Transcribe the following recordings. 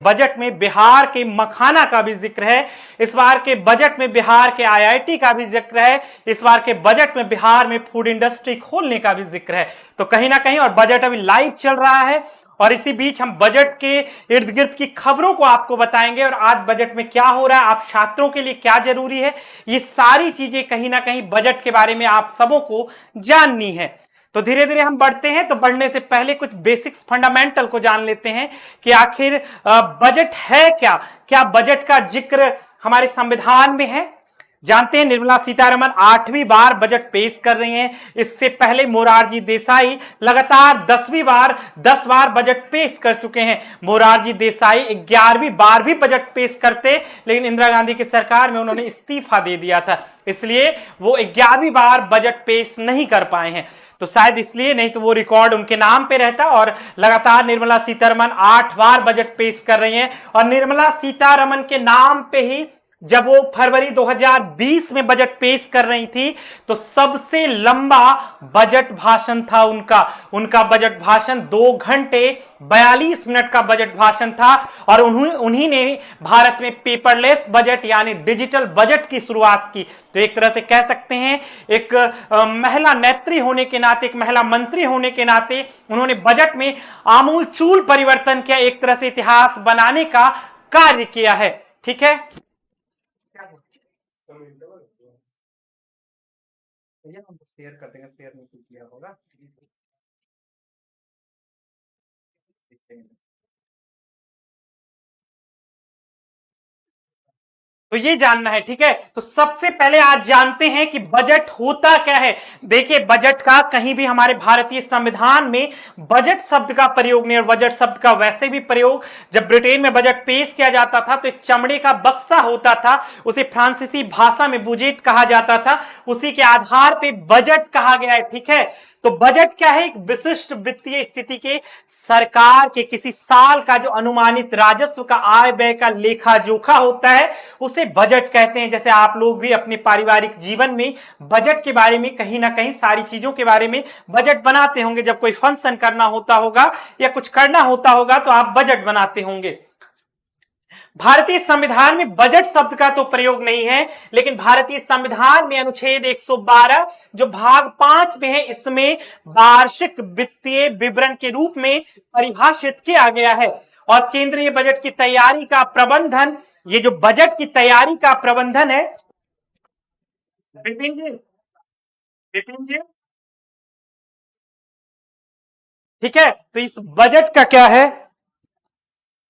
Budget में बिहार के मखाना का भी जिक्र है, इस बार के बजट में बिहार के आईआईटी का भी जिक्र है, इस बार के बजट में बिहार में फूड इंडस्ट्री खोलने का भी जिक्र है। तो कहीं ना कहीं, और बजट अभी लाइव चल रहा है और इसी बीच हम बजट के इर्द गिर्द की खबरों को आपको बताएंगे और आज बजट में क्या हो रहा है, आप छात्रों के लिए क्या जरूरी है, ये सारी चीजें कहीं ना कहीं बजट के बारे में आप सबों को जाननी है। तो धीरे धीरे हम बढ़ते हैं, तो बढ़ने से पहले कुछ बेसिक्स फंडामेंटल को जान लेते हैं कि आखिर बजट है क्या। क्या बजट का जिक्र हमारे संविधान में है? जानते हैं निर्मला सीतारमण 8वीं बार बजट पेश कर रही हैं। इससे पहले मोरारजी देसाई लगातार 10 बार बजट पेश कर चुके हैं। मोरारजी देसाई 11वीं बार भी बजट पेश करते, लेकिन इंदिरा गांधी की सरकार में उन्होंने इस्तीफा दे दिया था, इसलिए वो 11वीं बार बजट पेश नहीं कर पाए हैं। तो शायद इसलिए, नहीं तो वो रिकॉर्ड उनके नाम पे रहता। और लगातार निर्मला सीतारमण 8 बार बजट पेश कर रही हैं और निर्मला सीतारमण के नाम पे ही जब वो फरवरी 2020 में बजट पेश कर रही थी तो सबसे लंबा बजट भाषण था उनका बजट भाषण 2 घंटे 42 मिनट का बजट भाषण था। और उन्हीं ने भारत में पेपरलेस बजट यानी डिजिटल बजट की शुरुआत की। तो एक तरह से कह सकते हैं, एक महिला नेत्री होने के नाते, एक महिला मंत्री होने के नाते उन्होंने बजट में आमूलचूल परिवर्तन किया, एक तरह से इतिहास बनाने का कार्य किया है। ठीक है, हम शेयर कर देंगे, शेयर नहीं किया होगा। तो ये जानना है, ठीक है। तो सबसे पहले आज जानते हैं कि बजट होता क्या है। देखिए, बजट का कहीं भी हमारे भारतीय संविधान में बजट शब्द का प्रयोग नहीं, और बजट शब्द का वैसे भी प्रयोग, जब ब्रिटेन में बजट पेश किया जाता था तो एक चमड़े का बक्सा होता था, उसे फ्रांसीसी भाषा में बुजेट कहा जाता था, उसी के आधार पे बजट कहा गया है। ठीक है, तो बजट क्या है? एक विशिष्ट वित्तीय स्थिति के सरकार के किसी साल का जो अनुमानित राजस्व का आय व्यय का लेखा जोखा होता है, उसे बजट कहते हैं। जैसे आप लोग भी अपने पारिवारिक जीवन में बजट के बारे में कहीं ना कहीं सारी चीजों के बारे में बजट बनाते होंगे। जब कोई फंक्शन करना होता होगा या कुछ करना होता होगा तो आप बजट बनाते होंगे। भारतीय संविधान में बजट शब्द का तो प्रयोग नहीं है, लेकिन भारतीय संविधान में अनुच्छेद 112 जो भाग 5 में है, इसमें वार्षिक वित्तीय विवरण के रूप में परिभाषित किया गया है। और केंद्रीय बजट की तैयारी का प्रबंधन, ये जो बजट की तैयारी का प्रबंधन है, विपिन जी, ठीक है। तो इस बजट का क्या है,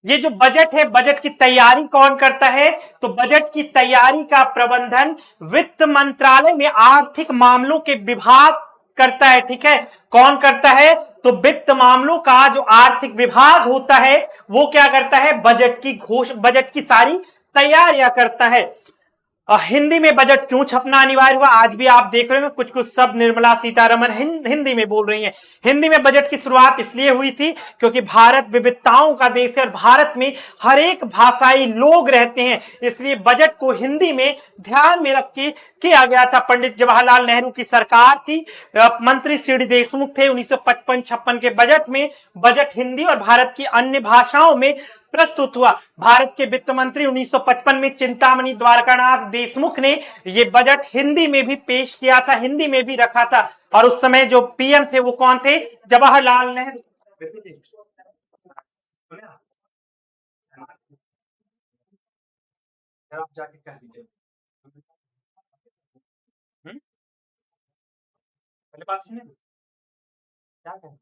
ये जो बजट है, बजट की तैयारी कौन करता है? तो बजट की तैयारी का प्रबंधन वित्त मंत्रालय में आर्थिक मामलों के विभाग करता है। ठीक है, कौन करता है? तो वित्त मामलों का जो आर्थिक विभाग होता है वो क्या करता है? बजट की सारी तैयारियां करता है। हिंदी में बजट क्यों छपना अनिवार्य हुआ? आज भी आप देख रहे हो कुछ कुछ शब्द निर्मला सीतारमण हिंदी में बोल रही हैं। हिंदी में बजट की शुरुआत इसलिए हुई थी क्योंकि भारत विविधताओं का देश है और भारत में हर एक भाषाई लोग रहते हैं, इसलिए बजट को हिंदी में ध्यान में रख के किया गया था। पंडित जवाहरलाल नेहरू की सरकार थी, मंत्री सी.डी. देशमुख थे। 1955-56 के बजट में बजट हिंदी और भारत की अन्य भाषाओं में प्रस्तुत हुआ। भारत के वित्त मंत्री 1955 में चिंतामणि द्वारकानाथ देशमुख ने यह बजट हिंदी में भी पेश किया था, हिंदी में भी रखा था। और उस समय जो पीएम थे वो कौन थे? जवाहरलाल नेहरू। आप जाके कह दीजिए पहले पास सुनिए क्या कहें।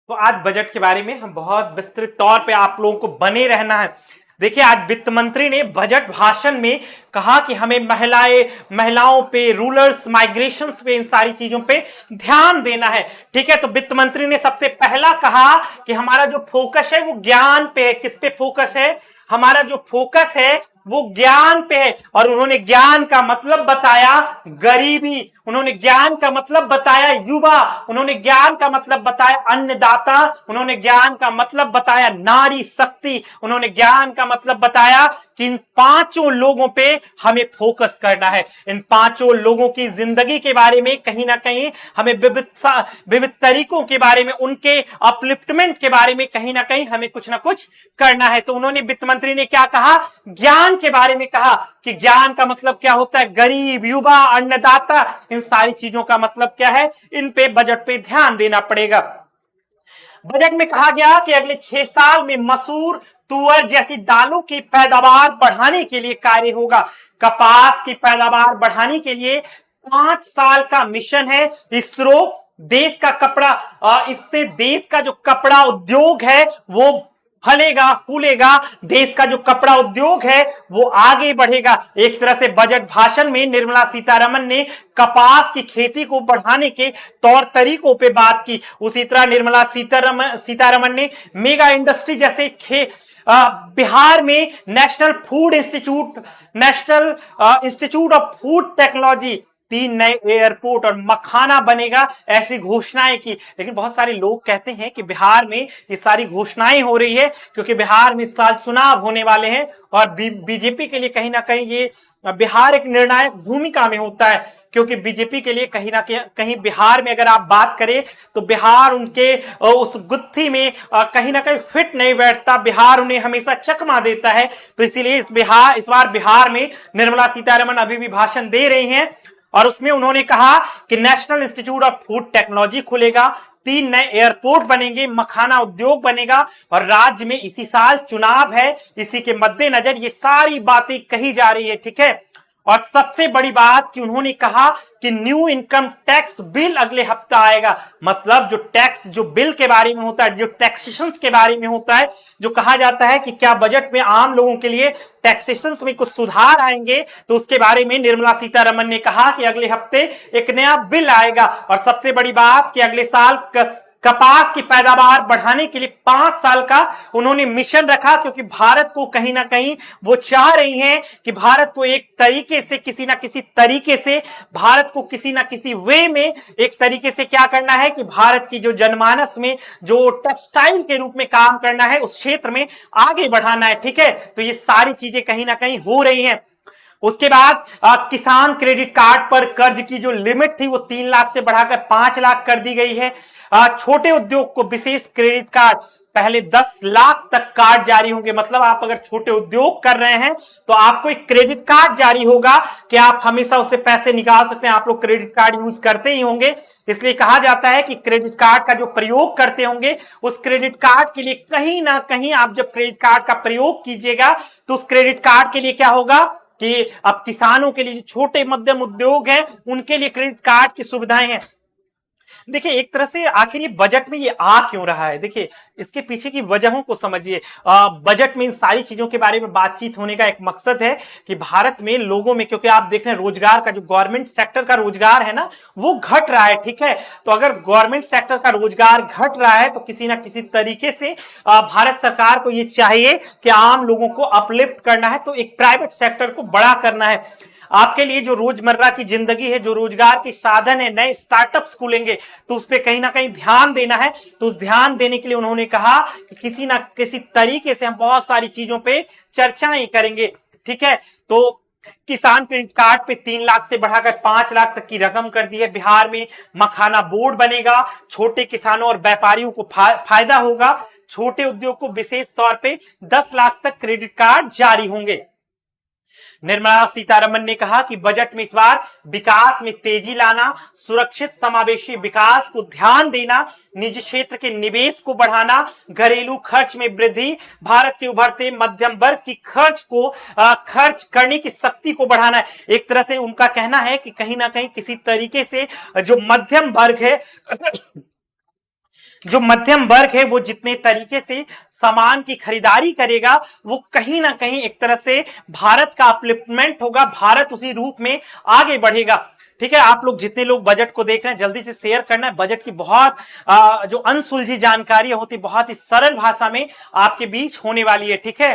तो आज बजट के बारे में हम बहुत विस्तृत तौर पे आप लोगों को बने रहना है। देखिए, आज वित्त मंत्री ने बजट भाषण में कहा कि हमें महिलाओं पे, रूरल्स, माइग्रेशन पे, इन सारी चीजों पे ध्यान देना है। ठीक है, तो वित्त मंत्री ने सबसे पहला कहा कि हमारा जो फोकस है वो ज्ञान पे है। किस पे फोकस है? हमारा जो फोकस है वो ज्ञान पे है। और उन्होंने ज्ञान का मतलब बताया गरीबी, उन्होंने ज्ञान का मतलब बताया युवा, उन्होंने ज्ञान का मतलब बताया अन्नदाता, उन्होंने ज्ञान का मतलब बताया नारी शक्ति, उन्होंने ज्ञान का मतलब बताया कि इन पांचों लोगों पे हमें फोकस करना है। इन पांचों लोगों की जिंदगी के बारे में कहीं ना कहीं हमें विविध तरीकों के बारे में, उनके अपलिफ्टमेंट के बारे में कहीं ना कहीं हमें कुछ ना कुछ करना है। तो उन्होंने, वित्त मंत्री ने क्या कहा, ज्ञान के बारे में कहा कि ज्ञान का मतलब क्या होता है, गरीब, युवा, अन्नदाता, इन सारी चीजों का मतलब क्या है, इन पे बजट पे ध्यान देना पड़ेगा। बजट में कहा गया कि अगले 6 साल में मसूर, तुअर जैसी दालों की पैदावार बढ़ाने के लिए कार्य होगा। कपास की पैदावार बढ़ाने के लिए 5 साल का मिशन है। इसरो देश का कपड़ा, इससे देश का जो कपड़ा उद्योग है वो फलेगा फूलेगा, देश का जो कपड़ा उद्योग है वो आगे बढ़ेगा। एक तरह से बजट भाषण में निर्मला सीतारमन ने कपास की खेती को बढ़ाने के तौर तरीकों पे बात की। उसी तरह निर्मला सीतारमन ने मेगा इंडस्ट्री जैसे बिहार में national institute of food technology, 3 नए एयरपोर्ट और मखाना बनेगा, ऐसी घोषणाएं की। लेकिन बहुत सारे लोग कहते हैं कि बिहार में ये सारी घोषणाएं हो रही है क्योंकि बिहार में इस साल चुनाव होने वाले हैं और बीजेपी के लिए कहीं ना कहीं ये बिहार एक निर्णायक भूमिका में होता है। क्योंकि बीजेपी के लिए कहीं ना कहीं बिहार में अगर आप बात करें तो बिहार उनके उस गुत्थी में कहीं ना कहीं फिट नहीं बैठता, बिहार उन्हें हमेशा चकमा देता है। तो इसीलिए इस बार बिहार में निर्मला सीतारमन अभी भी भाषण दे रही हैं और उसमें उन्होंने कहा कि national institute of food technology खुलेगा, 3 नए एयरपोर्ट बनेंगे, मखाना उद्योग बनेगा और राज्य में इसी साल चुनाव है। इसी के मद्देनजर ये सारी बातें कही जा रही है, ठीक है। और सबसे बड़ी बात कि उन्होंने कहा कि न्यू इनकम टैक्स बिल अगले हफ्ता आएगा। मतलब जो टैक्स, जो बिल के बारे में होता है, जो टैक्सेशन के बारे में होता है, जो कहा जाता है कि क्या बजट में आम लोगों के लिए टैक्सेशन में कुछ सुधार आएंगे, तो उसके बारे में निर्मला सीतारमन ने कहा कि अगले हफ्ते एक नया बिल आएगा। और सबसे बड़ी बात कि अगले साल कपास की पैदावार बढ़ाने के लिए 5 साल का उन्होंने मिशन रखा, क्योंकि भारत को कहीं ना कहीं वो चाह रही हैं कि भारत को एक तरीके से, किसी ना किसी तरीके से, भारत को किसी ना किसी वे में एक तरीके से क्या करना है कि भारत की जो जनमानस में जो टेक्सटाइल के रूप में काम करना है उस क्षेत्र में आगे बढ़ाना है, ठीक है। तो ये सारी चीजें कहीं ना कहीं हो रही हैं। उसके बाद किसान क्रेडिट कार्ड पर कर्ज की जो लिमिट थी वो 3 लाख से बढ़ाकर 5 लाख कर दी गई है। छोटे उद्योग को विशेष क्रेडिट कार्ड, पहले 10 लाख तक कार्ड जारी होंगे। मतलब आप अगर छोटे उद्योग कर रहे हैं तो आपको एक क्रेडिट कार्ड जारी होगा कि आप हमेशा उससे पैसे निकाल सकते हैं। आप लोग क्रेडिट कार्ड यूज करते ही होंगे, इसलिए कहा जाता है कि क्रेडिट कार्ड का जो प्रयोग करते होंगे उस क्रेडिट कार्ड के लिए कहीं ना कहीं आप जब क्रेडिट कार्ड का प्रयोग कीजिएगा तो उस क्रेडिट कार्ड के लिए क्या होगा कि अब किसानों के लिए, जो छोटे मध्यम उद्योग हैं, उनके लिए क्रेडिट कार्ड की सुविधाएं हैं। देखिए एक तरह से आखिर ये बजट में ये आ क्यों रहा है, देखिए इसके पीछे की वजहों को समझिए। बजट में इन सारी चीजों के बारे में बातचीत होने का एक मकसद है कि भारत में लोगों में, क्योंकि आप देख रहे हैं रोजगार का, जो गवर्नमेंट सेक्टर का रोजगार है ना वो घट रहा है, ठीक है। तो अगर गवर्नमेंट सेक्टर का रोजगार घट रहा है तो किसी ना किसी तरीके से भारत सरकार को ये चाहिए कि आम लोगों को अपलिफ्ट करना है, तो एक प्राइवेट सेक्टर को बड़ा करना है। आपके लिए जो रोजमर्रा की जिंदगी है, जो रोजगार के साधन है, नए स्टार्टअप्स खुलेंगे तो उस पर कहीं ना कहीं ध्यान देना है। तो उस ध्यान देने के लिए उन्होंने कहा कि किसी ना किसी तरीके से हम बहुत सारी चीजों पे चर्चाएं करेंगे, ठीक है। तो किसान क्रेडिट कार्ड पे 3 लाख से बढ़ाकर 5 लाख तक की रकम कर दी है। बिहार में मखाना बोर्ड बनेगा, छोटे किसानों और व्यापारियों को फायदा होगा। छोटे उद्योग को विशेष तौर पे 10 लाख तक क्रेडिट कार्ड जारी होंगे। निर्मला सीतारमन ने कहा कि बजट में इस बार विकास में तेजी लाना, सुरक्षित समावेशी विकास को ध्यान देना, निजी क्षेत्र के निवेश को बढ़ाना, घरेलू खर्च में वृद्धि, भारत के उभरते मध्यम वर्ग की खर्च करने की शक्ति को बढ़ाना है। एक तरह से उनका कहना है कि कहीं ना कहीं किसी तरीके से जो मध्यम वर्ग है वो जितने तरीके से सामान की खरीदारी करेगा वो कहीं ना कहीं एक तरह से भारत का अपलिफ्टमेंट होगा, भारत उसी रूप में आगे बढ़ेगा, ठीक है। आप लोग जितने लोग बजट को देख रहे हैं जल्दी से शेयर करना है। बजट की बहुत जो अनसुलझी जानकारी होती बहुत ही सरल भाषा में आपके बीच होने वाली है, ठीक है।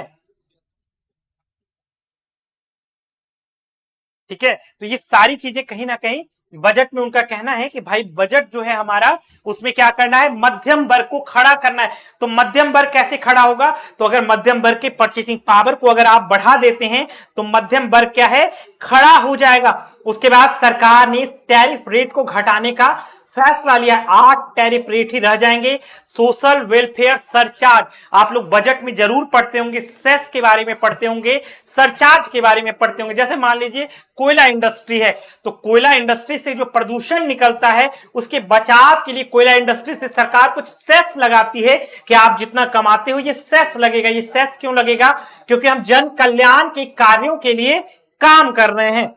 ठीक है। तो ये सारी चीजें कहीं ना कहीं बजट में उनका कहना है कि भाई बजट जो है हमारा, उसमें क्या करना है, मध्यम वर्ग को खड़ा करना है। तो मध्यम वर्ग कैसे खड़ा होगा, तो अगर मध्यम वर्ग के परचेसिंग पावर को अगर आप बढ़ा देते हैं तो मध्यम वर्ग क्या है, खड़ा हो जाएगा। उसके बाद सरकार ने टैरिफ रेट को घटाने का फैसला लिया, 8 टैरिफ रेट ही रह जाएंगे। सोशल वेलफेयर सरचार्ज, आप लोग बजट में जरूर पढ़ते होंगे, सेस के बारे में पढ़ते होंगे, सरचार्ज के बारे में पढ़ते होंगे। जैसे मान लीजिए कोयला इंडस्ट्री है, तो कोयला इंडस्ट्री से जो प्रदूषण निकलता है उसके बचाव के लिए कोयला इंडस्ट्री से सरकार कुछ सेस लगाती है कि आप जितना कमाते हो ये सेस लगेगा। ये सेस क्यों लगेगा, क्योंकि हम जन कल्याण के कार्यों के लिए काम कर रहे हैं।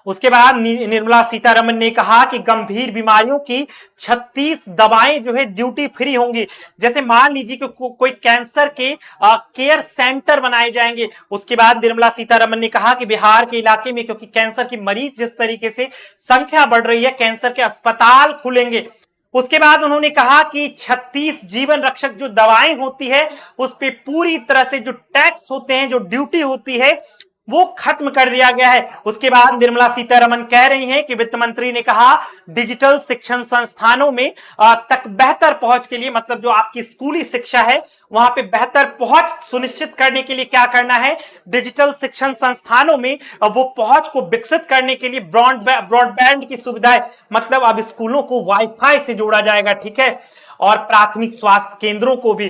उसके बाद निर्मला सीतारमन ने कहा कि गंभीर बीमारियों की 36 दवाएं जो है ड्यूटी फ्री होंगी। जैसे मान लीजिए कि कोई कैंसर के केयर सेंटर बनाए जाएंगे। उसके बाद निर्मला सीतारमन ने कहा कि बिहार के इलाके में क्योंकि कैंसर की मरीज जिस तरीके से संख्या बढ़ रही है, कैंसर के अस्पताल खुलेंगे। उसके बाद उन्होंने कहा कि 36 जीवन रक्षक जो दवाएं होती है उस पे पूरी तरह से जो टैक्स होते हैं, जो ड्यूटी होती है, वो खत्म कर दिया गया है। उसके बाद निर्मला सीतारमन कह रही हैं कि वित्त मंत्री ने कहा डिजिटल शिक्षण संस्थानों में तक बेहतर पहुंच के लिए, मतलब जो आपकी स्कूली शिक्षा है वहां पे बेहतर पहुंच सुनिश्चित करने के लिए क्या करना है, डिजिटल शिक्षण संस्थानों में वो पहुंच को विकसित करने के लिए ब्रॉडबैंड की सुविधाएं, मतलब अब स्कूलों को वाईफाई से जोड़ा जाएगा। ठीक है। और प्राथमिक स्वास्थ्य केंद्रों को भी,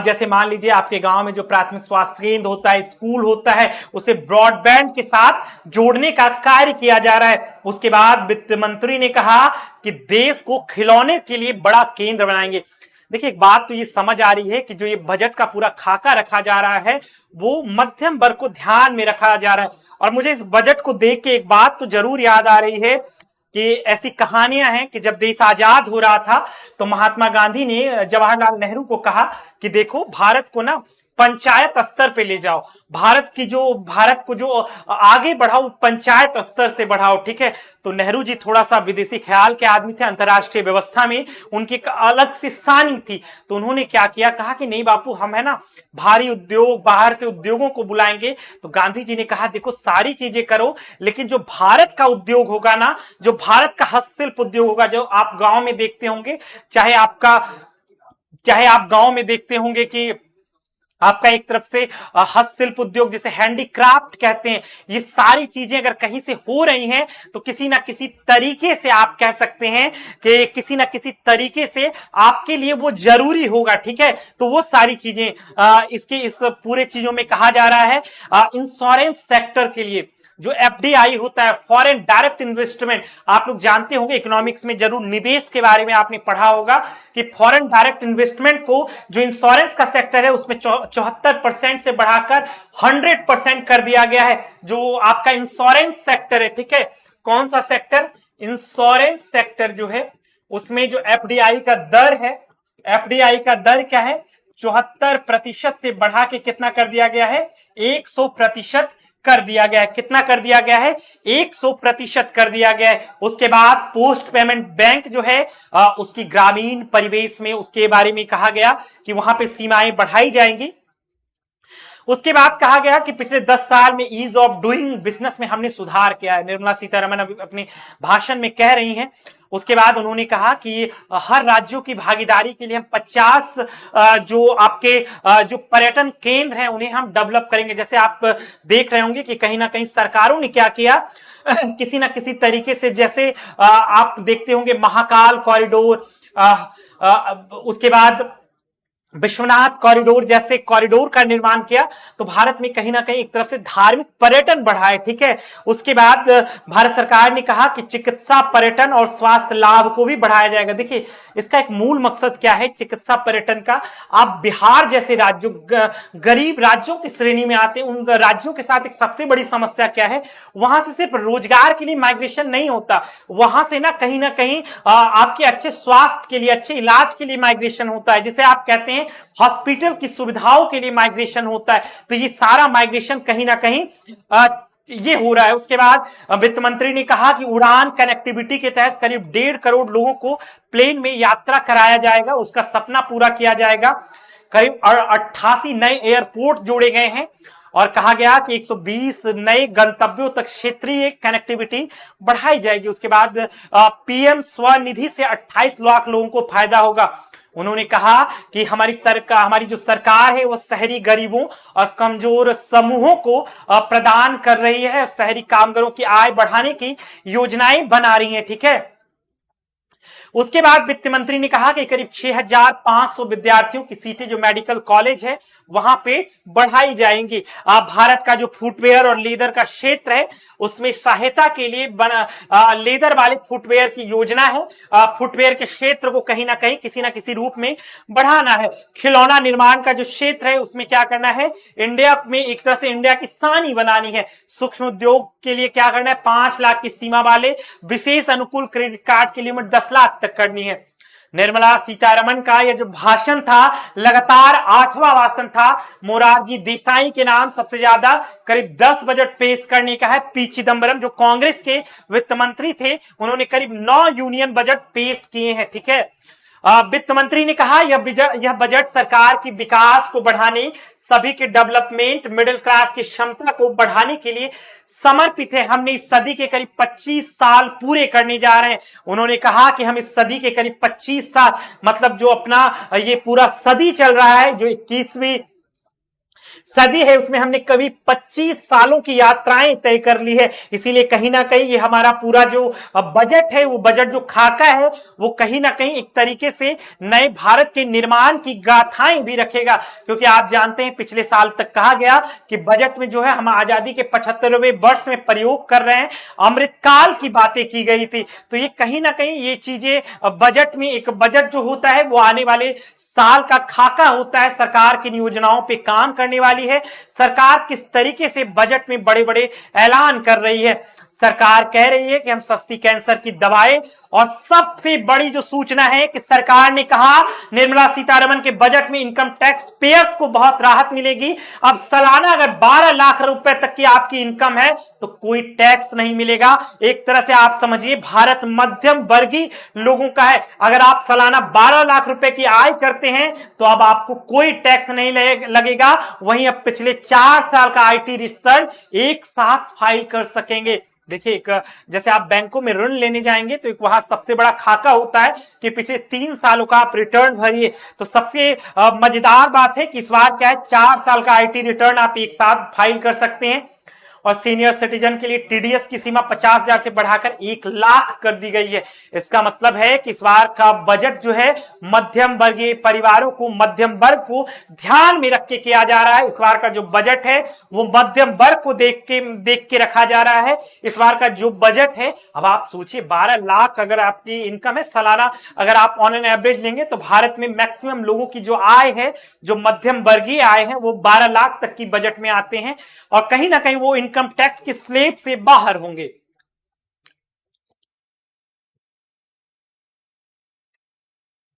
जैसे मान लीजिए आपके गांव में जो प्राथमिक स्वास्थ्य केंद्र होता है, स्कूल होता है, उसे ब्रॉडबैंड के साथ जोड़ने का कार्य किया जा रहा है। उसके बाद वित्त मंत्री ने कहा कि देश को खिलौने के लिए बड़ा केंद्र बनाएंगे। देखिए एक बात तो ये समझ आ रही है कि जो ये बजट का पूरा खाका रखा जा रहा है वो मध्यम वर्ग को ध्यान में रखा जा रहा है। और मुझे इस बजट को देख के एक बात तो जरूर याद आ रही है कि ऐसी कहानियां हैं कि जब देश आजाद हो रहा था तो महात्मा गांधी ने जवाहरलाल नेहरू को कहा कि देखो भारत को ना पंचायत स्तर पे ले जाओ, भारत को जो आगे बढ़ाओ पंचायत स्तर से बढ़ाओ। ठीक है। तो नेहरू जी थोड़ा सा विदेशी ख्याल के आदमी थे, अंतरराष्ट्रीय व्यवस्था में उनकी एक अलग सी सानी थी। तो उन्होंने क्या किया, कहा कि नहीं बापू हम है ना भारी उद्योग, बाहर से उद्योगों को बुलाएंगे। तो गांधी जी ने कहा देखो सारी चीजें करो, लेकिन जो भारत का उद्योग होगा ना, जो भारत का हस्तशिल्प उद्योग होगा, जो आप गांव में देखते होंगे, चाहे आप गांव में देखते होंगे कि आपका एक तरफ से हस्तशिल्प उद्योग जिसे हैंडीक्राफ्ट कहते हैं, ये सारी चीजें अगर कहीं से हो रही हैं तो किसी ना किसी तरीके से आप कह सकते हैं कि किसी ना किसी तरीके से आपके लिए वो जरूरी होगा। ठीक है। तो वो सारी चीजें इस पूरे चीजों में कहा जा रहा है। इंश्योरेंस सेक्टर के लिए जो एफडीआई होता है, फॉरेन डायरेक्ट इन्वेस्टमेंट, आप लोग जानते होंगे इकोनॉमिक्स में जरूर निवेश के बारे में आपने पढ़ा होगा कि फॉरेन डायरेक्ट इन्वेस्टमेंट को जो इंश्योरेंस का सेक्टर है उसमें 74% से बढ़ाकर 100% कर दिया गया है। जो आपका इंश्योरेंस सेक्टर है, ठीक है, कौन सा सेक्टर, इंश्योरेंस सेक्टर जो है उसमें जो एफडीआई का दर है, एफडीआई का दर क्या है, 74% से बढ़ा के कितना कर दिया गया है, 100% कर दिया गया है। कितना कर दिया गया है, 100% कर दिया गया है। उसके बाद पोस्ट पेमेंट बैंक जो है उसकी ग्रामीण परिवेश में उसके बारे में कहा गया कि वहां पे सीमाएं बढ़ाई जाएंगी। उसके बाद कहा गया कि पिछले 10 साल में ईज ऑफ डूइंग बिजनेस में हमने सुधार किया है, निर्मला सीतारमन अपने भाषण में कह रही हैं। उसके बाद उन्होंने कहा कि हर राज्यों की भागीदारी के लिए हम 50 जो आपके जो पर्यटन केंद्र हैं उन्हें हम डेवलप करेंगे। जैसे आप देख रहे होंगे कि कहीं ना कहीं सरकारों ने क्या किया, किसी ना किसी तरीके से, जैसे आप देखते होंगे महाकाल कॉरिडोर, उसके बाद विश्वनाथ कॉरिडोर जैसे कॉरिडोर का निर्माण किया, तो भारत में कहीं ना कहीं एक तरफ से धार्मिक पर्यटन बढ़ा है। ठीक है। उसके बाद भारत सरकार ने कहा कि चिकित्सा पर्यटन और स्वास्थ्य लाभ को भी बढ़ाया जाएगा। देखिए इसका एक मूल मकसद क्या है चिकित्सा पर्यटन का, आप बिहार जैसे राज्यों, गरीब राज्यों की श्रेणी में आते हैं, उन राज्यों के साथ एक सबसे बड़ी समस्या क्या है, वहां से सिर्फ रोजगार के लिए माइग्रेशन नहीं होता, वहां से ना कहीं आपके अच्छे स्वास्थ्य के लिए, अच्छे इलाज के लिए माइग्रेशन होता है, जिसे आप कहते हैं हॉस्पिटल की सुविधाओं के लिए माइग्रेशन होता है। तो ये सारा माइग्रेशन कहीं ना कहीं ये हो रहा है। उसके बाद वित्त मंत्री ने कहा कि उड़ान कनेक्टिविटी के तहत करीब 1.5 करोड़ लोगों को प्लेन में यात्रा कराया जाएगा, उसका सपना पूरा किया जाएगा। करीब 88 नए एयरपोर्ट जोड़े गए हैं और कहा गया कि 120 नए गंतव्यों तक क्षेत्रीय कनेक्टिविटी बढ़ाई जाएगी। उसके बाद पीएम स्वनिधि से 28 लाख लोगों को फायदा होगा। उन्होंने कहा कि हमारी जो सरकार है वो शहरी गरीबों और कमजोर समूहों को प्रदान कर रही है, शहरी कामगारों की आय बढ़ाने की योजनाएं बना रही है। ठीक है, उसके बाद वित्त मंत्री ने कहा कि करीब 6500 विद्यार्थियों की सीटें जो मेडिकल कॉलेज है वहां पे बढ़ाई जाएंगी। भारत का जो फुटवेयर और लेदर का क्षेत्र है उसमें सहायता के लिए लेदर वाले फुटवेयर की योजना है। फुटवेयर के क्षेत्र को कहीं ना कहीं किसी ना किसी रूप में बढ़ाना है। खिलौना निर्माण का जो क्षेत्र है उसमें क्या करना है, इंडिया में एक तरह से इंडिया की सानी बनानी है। सूक्ष्म उद्योग के लिए क्या करना है, 5 लाख की सीमा वाले विशेष अनुकूल क्रेडिट कार्ड की लिमिट 10 लाख तक करनी है। निर्मला सीतारमण का यह जो भाषण था लगातार 8वां भाषण था। मोरारजी देसाई के नाम सबसे ज्यादा करीब 10 बजट पेश करने का है। पी चिदम्बरम जो कांग्रेस के वित्त मंत्री थे उन्होंने करीब 9 यूनियन बजट पेश किए हैं। ठीक है, वित्त मंत्री ने कहा यह बजट सरकार की विकास को बढ़ाने, सभी के डेवलपमेंट, मिडिल क्लास की क्षमता को बढ़ाने के लिए समर्पित है। हमने इस सदी के करीब 25 साल पूरे करने जा रहे हैं। उन्होंने कहा कि हम इस सदी के करीब 25 साल मतलब जो अपना ये पूरा सदी चल रहा है, जो 21वीं सदी है, उसमें हमने कभी 25 सालों की यात्राएं तय कर ली है। इसीलिए कहीं ना कहीं ये हमारा पूरा जो बजट है, वो बजट जो खाका है, वो कहीं ना कहीं एक तरीके से नए भारत के निर्माण की गाथाएं भी रखेगा। क्योंकि आप जानते हैं पिछले साल तक कहा गया कि बजट में जो है हम आजादी के 75वें वर्ष में प्रयोग कर रहे हैं, अमृतकाल की बातें की गई थी। तो ये कहीं ना कहीं ये चीजें बजट में, एक बजट जो होता है वो आने वाले साल का खाका होता है, सरकार की योजनाओं पे काम करने वाली है। सरकार किस तरीके से बजट में बड़े बड़े ऐलान कर रही है। सरकार कह रही है कि हम सस्ती कैंसर की दवाएं, और सबसे बड़ी जो सूचना है कि सरकार ने कहा निर्मला सीतारमण के बजट में इनकम टैक्स पेयर्स को बहुत राहत मिलेगी। अब सालाना अगर 12 लाख रुपए तक की आपकी इनकम है तो कोई टैक्स नहीं मिलेगा। एक तरह से आप समझिए भारत मध्यम वर्गीय लोगों का है। अगर आप सालाना 12 लाख रुपए की आय करते हैं तो अब आपको कोई टैक्स नहीं लगेगा। वहीं अब पिछले 4 साल का आईटी रिटर्न एक साथ फाइल कर सकेंगे। देखिए, जैसे आप बैंकों में ऋण लेने जाएंगे तो एक वहां सबसे बड़ा खाका होता है कि पिछले 3 सालों का आप रिटर्न भरिए। तो सबसे मजेदार बात है कि इस बार क्या है, 4 साल का आईटी रिटर्न आप एक साथ फाइल कर सकते हैं। और सीनियर सिटीजन के लिए टीडीएस की सीमा 50,000 से बढ़ाकर 1 लाख कर दी गई है। इसका मतलब है कि इस बार का बजट जो है मध्यम वर्गीय परिवारों को, मध्यम वर्ग को ध्यान में रख के किया जा रहा है। इस बार का जो बजट है वो मध्यम वर्ग को देख के रखा जा रहा है। इस बार का जो बजट है, अब आप सोचिए 12 लाख अगर आपकी इनकम है सालाना, अगर आप ऑन एन एवरेज लेंगे तो भारत में मैक्सिमम लोगों की जो आय है, जो मध्यम वर्गीय आय है, वो 12 लाख तक की बजट में आते हैं। और कहीं ना कहीं वो इनकम टैक्स के स्लैब से बाहर होंगे।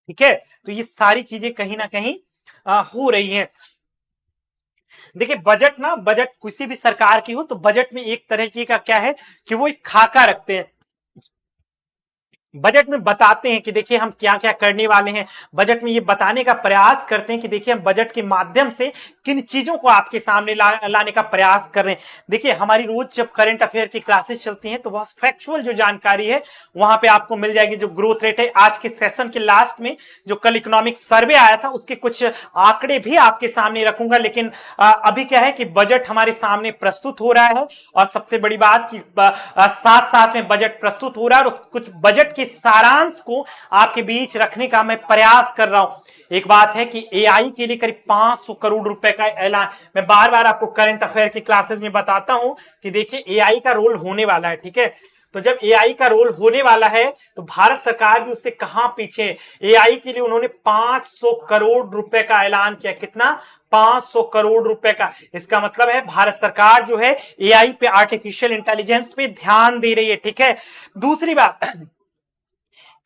ठीक है, तो ये सारी चीजें कहीं ना कहीं हो रही हैं। देखिए बजट किसी भी सरकार की हो तो बजट में एक तरीके का क्या है कि वो एक खाका रखते हैं। बजट में बताते हैं कि देखिए हम क्या क्या करने वाले हैं। बजट में ये बताने का प्रयास करते हैं कि देखिए हम बजट के माध्यम से किन चीजों को आपके सामने लाने का प्रयास कर रहे हैं। देखिए हमारी रोज जब करंट अफेयर की क्लासेस चलती हैं तो बहुत फैक्चुअल जो जानकारी है वहां पे आपको मिल जाएगी। जो ग्रोथ रेट है, आज के सेशन के लास्ट में जो कल इकोनॉमिक सर्वे आया था उसके कुछ आंकड़े भी आपके सामने रखूंगा। लेकिन अभी क्या है कि बजट हमारे सामने प्रस्तुत हो रहा है, और सबसे बड़ी बात कि साथ साथ में बजट प्रस्तुत हो रहा है और कुछ बजट के सारांश को आपके बीच रखने का मैं प्रयास कर रहा हूं। एक बात है कि एआई के लिए करीब 500 करोड़ रुपए का ऐलान, मैं बार बार आपको करंट अफेयर की क्लासेस में बताता हूं कि देखिए एआई का रोल होने वाला है। ठीक है, तो जब एआई का रोल होने वाला है तो भारत सरकार भी उससे कहां पीछे है। एआई के लिए उन्होंने 500 करोड़ रुपए का ऐलान किया। कितना? 500 करोड़ रुपए का। इसका मतलब है भारत सरकार जो है एआई पे, आर्टिफिशियल इंटेलिजेंस पे ध्यान दे रही है। ठीक है, दूसरी बात,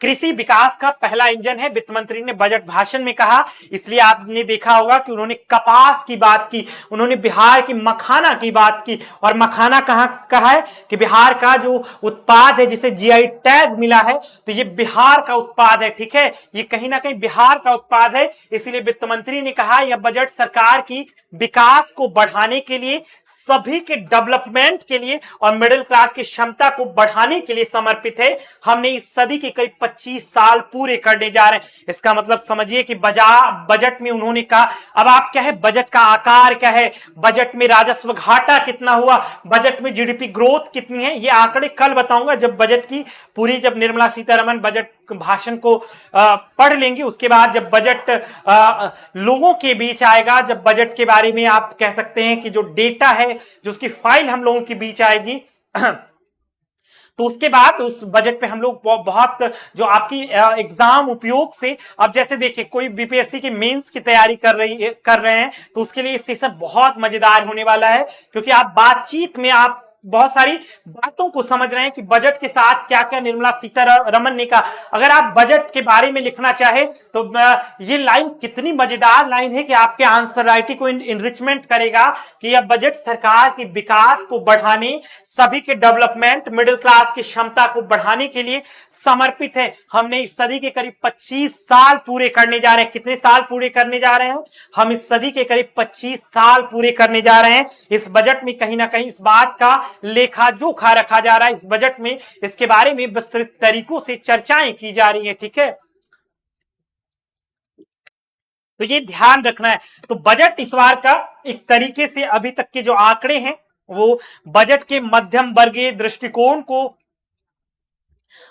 कृषि विकास का पहला इंजन है, वित्त मंत्री ने बजट भाषण में कहा। इसलिए आपने देखा होगा कि उन्होंने कपास की बात की, उन्होंने बिहार की मखाना की बात की। और मखाना कहां कहा है कि बिहार का जो उत्पाद है जिसे जीआई टैग मिला है, तो ये बिहार का उत्पाद है। ठीक है, ये कहीं ना कहीं बिहार का उत्पाद है। इसलिए वित्त मंत्री ने कहा यह बजट सरकार की विकास को बढ़ाने के लिए, सभी के डेवलपमेंट के लिए और मिडिल क्लास की क्षमता को बढ़ाने के लिए समर्पित है। हमने इस सदी के करीब 25 साल पूरे करने जा रहे हैं। इसका मतलब समझिए कि बजट में उन्होंने कहा, अब आप क्या है, बजट का आकार क्या है, बजट में राजस्व घाटा कितना हुआ, बजट में जीडीपी ग्रोथ कितनी है, ये आंकड़े कल बताऊंगा जब बजट की पूरी, जब निर्मला सीतारमण बजट भाषण को पढ़ लेंगे। उसके बाद जब बजट लोगों के बीच आएगा, जब बजट के बारे में आप कह सकते हैं कि जो डेटा है, जो उसकी फाइल हम लोगों के बीच आएगी, तो उसके बाद उस बजट पे हम लोग बहुत जो आपकी एग्जाम उपयोग से, अब जैसे देखिए कोई बीपीएससी की मेंस की तैयारी कर रहे हैं, तो उसके लिए सेशन बहुत मजेदार होने वाला है, क्योंकि आप बातचीत में आप बहुत सारी बातों को समझ रहे हैं कि बजट के साथ क्या क्या निर्मला सीतारमण ने कहा। अगर आप बजट के बारे में लिखना चाहे तो ये लाइन कितनी मजेदार लाइन है कि आपके आंसर राइटिंग को इनरिचमेंट करेगा कि यह बजट सरकार के विकास को बढ़ाने, सभी के डेवलपमेंट, मिडिल क्लास की क्षमता को बढ़ाने के लिए समर्पित है। हमने इस सदी के करीब 25 साल पूरे करने जा रहे हैं। कितने साल पूरे करने जा रहे हैं? हम इस सदी के करीब 25 साल पूरे करने जा रहे हैं। इस बजट में कहीं ना कहीं इस बात का लेखा जोखा रखा जा रहा है। इस बजट में इसके बारे में विस्तृत तरीकों से चर्चाएं की जा रही है। ठीक है, तो ये ध्यान रखना है। तो बजट इस बार का एक तरीके से अभी तक के जो आंकड़े हैं वो बजट के मध्यम वर्गीय दृष्टिकोण को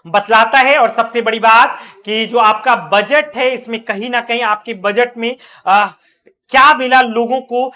बतलाता है। और सबसे बड़ी बात कि जो आपका बजट है इसमें कहीं ना कहीं आपके बजट में क्या मिला लोगों को,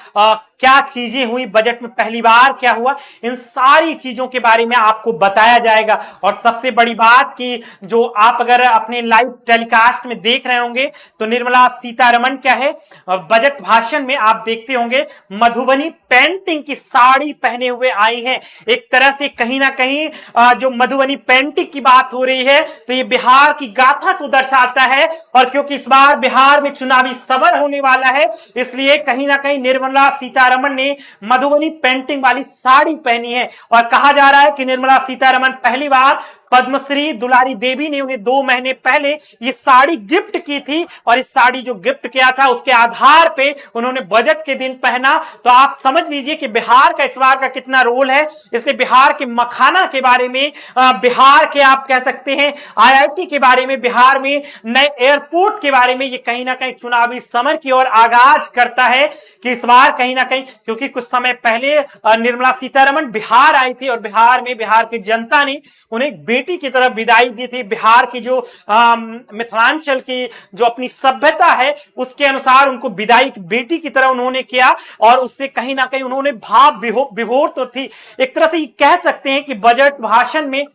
क्या चीजें हुई बजट में, पहली बार क्या हुआ, इन सारी चीजों के बारे में आपको बताया जाएगा। और सबसे बड़ी बात कि जो आप अगर अपने लाइव टेलीकास्ट में देख रहे होंगे तो निर्मला सीतारमण क्या है, बजट भाषण में आप देखते होंगे मधुबनी पेंटिंग की साड़ी पहने हुए आई हैं। एक तरह से कहीं ना कहीं जो मधुबनी पेंटिंग की बात हो रही है तो ये बिहार की गाथा को दर्शाता है। और क्योंकि इस बार बिहार में चुनावी समर होने वाला है, इसलिए कहीं ना कहीं निर्मला सीतारमण ने मधुबनी पेंटिंग वाली साड़ी पहनी है। और कहा जा रहा है कि निर्मला सीतारमण पहली बार पद्मश्री दुलारी देवी ने उन्हें 2 महीने पहले ये साड़ी गिफ्ट की थी। और इस साड़ी जो गिफ्ट किया था उसके आधार पे उन्होंने बजट के दिन पहना। तो आप समझ लीजिए कि बिहार का इस बार का कितना रोल है। इसलिए बिहार के मखाना के बारे में, बिहार के आप कह सकते हैं आईआईटी के बारे में, बिहार में नए एयरपोर्ट के बारे में, ये कहीं ना कहीं चुनावी समर की ओर आगाज करता है कि इस बार कहीं ना कहीं, क्योंकि कुछ समय पहले निर्मला सीतारमण बिहार आई थी और बिहार में बिहार की जनता ने उन्हें बेटी की तरफ विदाई दी थी। बिहार की जो मिथिलांचल की जो अपनी सभ्यता है उसके अनुसार उनको विदाई बेटी की तरह उन्होंने किया। और उससे कहीं ना कहीं उन्होंने भाव विभोर तो थी। एक तरह से कह सकते हैं कि बजट भाषण में,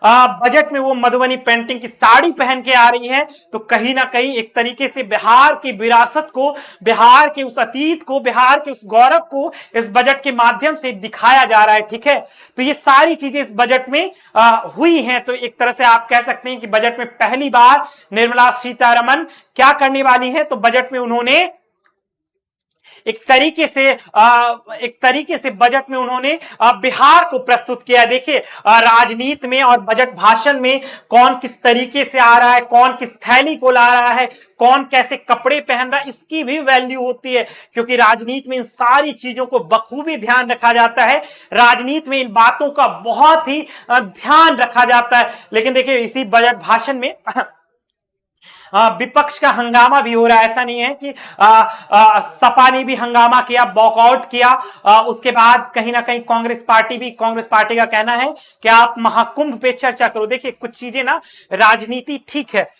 बजट में वो मधुबनी पेंटिंग की साड़ी पहन के आ रही है। तो कहीं ना कहीं एक तरीके से बिहार की विरासत को, बिहार के उस अतीत को, बिहार के उस गौरव को इस बजट के माध्यम से दिखाया जा रहा है। ठीक है, तो ये सारी चीजें इस बजट में हुई हैं। तो एक तरह से आप कह सकते हैं कि बजट में पहली बार निर्मला सीतारमण क्या करने वाली है, तो बजट में उन्होंने एक तरीके से बजट में उन्होंने बिहार को प्रस्तुत किया। देखिए राजनीति में और बजट भाषण में कौन किस तरीके से आ रहा है, कौन किस थैली को ला रहा है, कौन कैसे कपड़े पहन रहा है, इसकी भी वैल्यू होती है। क्योंकि राजनीति में इन सारी चीजों को बखूबी ध्यान रखा जाता है। राजनीति में इन बातों का बहुत ही ध्यान रखा जाता है। लेकिन देखिए इसी बजट भाषण में विपक्ष का हंगामा भी हो रहा है। ऐसा नहीं है कि सपा ने भी हंगामा किया, वॉकआउट किया। उसके बाद कहीं ना कहीं कांग्रेस पार्टी का कहना है कि आप महाकुंभ पे चर्चा करो। देखिए कुछ चीजें ना, राजनीति ठीक है,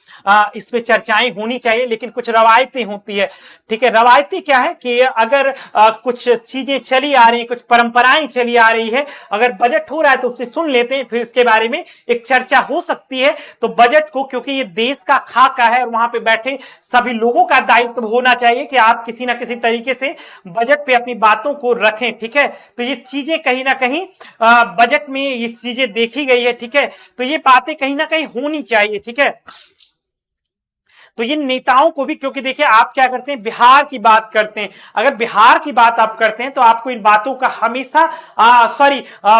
इस पे चर्चाएं होनी चाहिए, लेकिन कुछ रवायतें होती है। ठीक है, रवायतें क्या है कि अगर कुछ चीजें चली आ रही हैं, कुछ परंपराएं चली आ रही है, अगर बजट हो रहा है तो उससे सुन लेते हैं, फिर इसके बारे में एक चर्चा हो सकती है। तो बजट को, क्योंकि ये देश का खाका है, और वहां पे बैठे सभी लोगों का दायित्व होना चाहिए कि आप किसी ना किसी तरीके से बजट पे अपनी बातों को रखें, ठीक है। तो ये चीजें कहीं ना कहीं बजट में ये चीजें देखी गई है, ठीक है। तो ये बातें कहीं ना कहीं होनी चाहिए, ठीक है। तो ये नेताओं को भी, क्योंकि देखिए आप क्या करते हैं, बिहार की बात करते हैं, अगर बिहार की बात आप करते हैं तो आपको इन बातों का हमेशा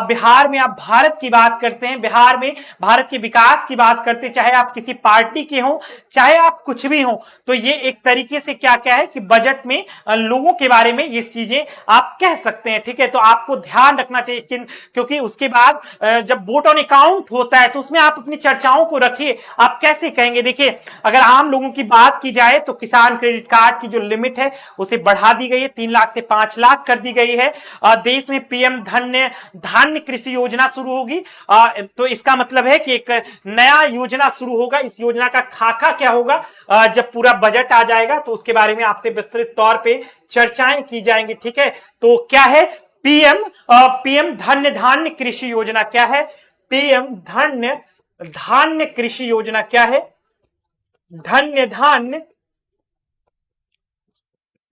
बिहार में आप भारत की बात करते हैं, बिहार में भारत के विकास की बात करते हैं, चाहे आप किसी पार्टी के हो, चाहे आप कुछ भी हो। तो ये एक तरीके से क्या क्या है कि बजट में लोगों के बारे में ये चीजें आप कह सकते हैं, ठीक है। तो आपको ध्यान रखना चाहिए क्योंकि उसके बाद जब वोट ऑन अकाउंट होता है तो उसमें आप अपनी चर्चाओं को रखिए। आप कैसे कहेंगे, देखिए अगर आम लोगों की बात की जाए तो किसान क्रेडिट कार्ड की जो लिमिट है उसे बढ़ा दी गई है, 3 लाख से 5 लाख कर दी गई है। देश में पीएम धान्य कृषि योजना शुरू होगी। तो इसका मतलब है कि एक नया योजना शुरू होगा। इस योजना का खाका क्या होगा, जब पूरा बजट आ जाएगा तो उसके बारे में आपसे विस्तृत तौर पे चर्चाएं की जाएंगी, ठीक है। तो क्या है पीएम धान्य कृषि योजना, क्या है पीएम धान्य कृषि योजना, क्या है धान्य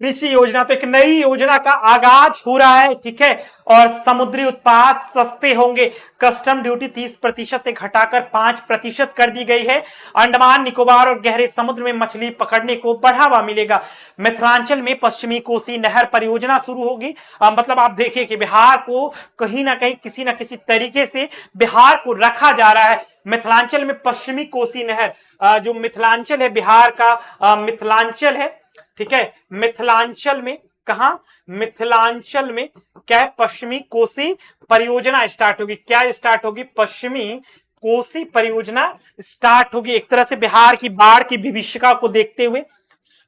कृषि योजना। तो एक नई योजना का आगाज हो रहा है, ठीक है। और समुद्री उत्पाद सस्ते होंगे, कस्टम ड्यूटी 30% से घटाकर 5% कर दी गई है। अंडमान निकोबार और गहरे समुद्र में मछली पकड़ने को बढ़ावा मिलेगा। मिथिलांचल में पश्चिमी कोसी नहर परियोजना शुरू होगी। मतलब आप देखिए कि बिहार को कहीं ना कहीं किसी ना किसी तरीके से बिहार को रखा जा रहा है। मिथिलांचल में पश्चिमी कोसी नहर, जो मिथिलांचल है बिहार का मिथिलांचल है, ठीक है। मिथिलांचल में कहा, मिथिलांचल में क्या है, पश्चिमी कोसी परियोजना स्टार्ट होगी। क्या स्टार्ट होगी, पश्चिमी कोसी परियोजना स्टार्ट होगी। एक तरह से बिहार की बाढ़ की विभीषिका को देखते हुए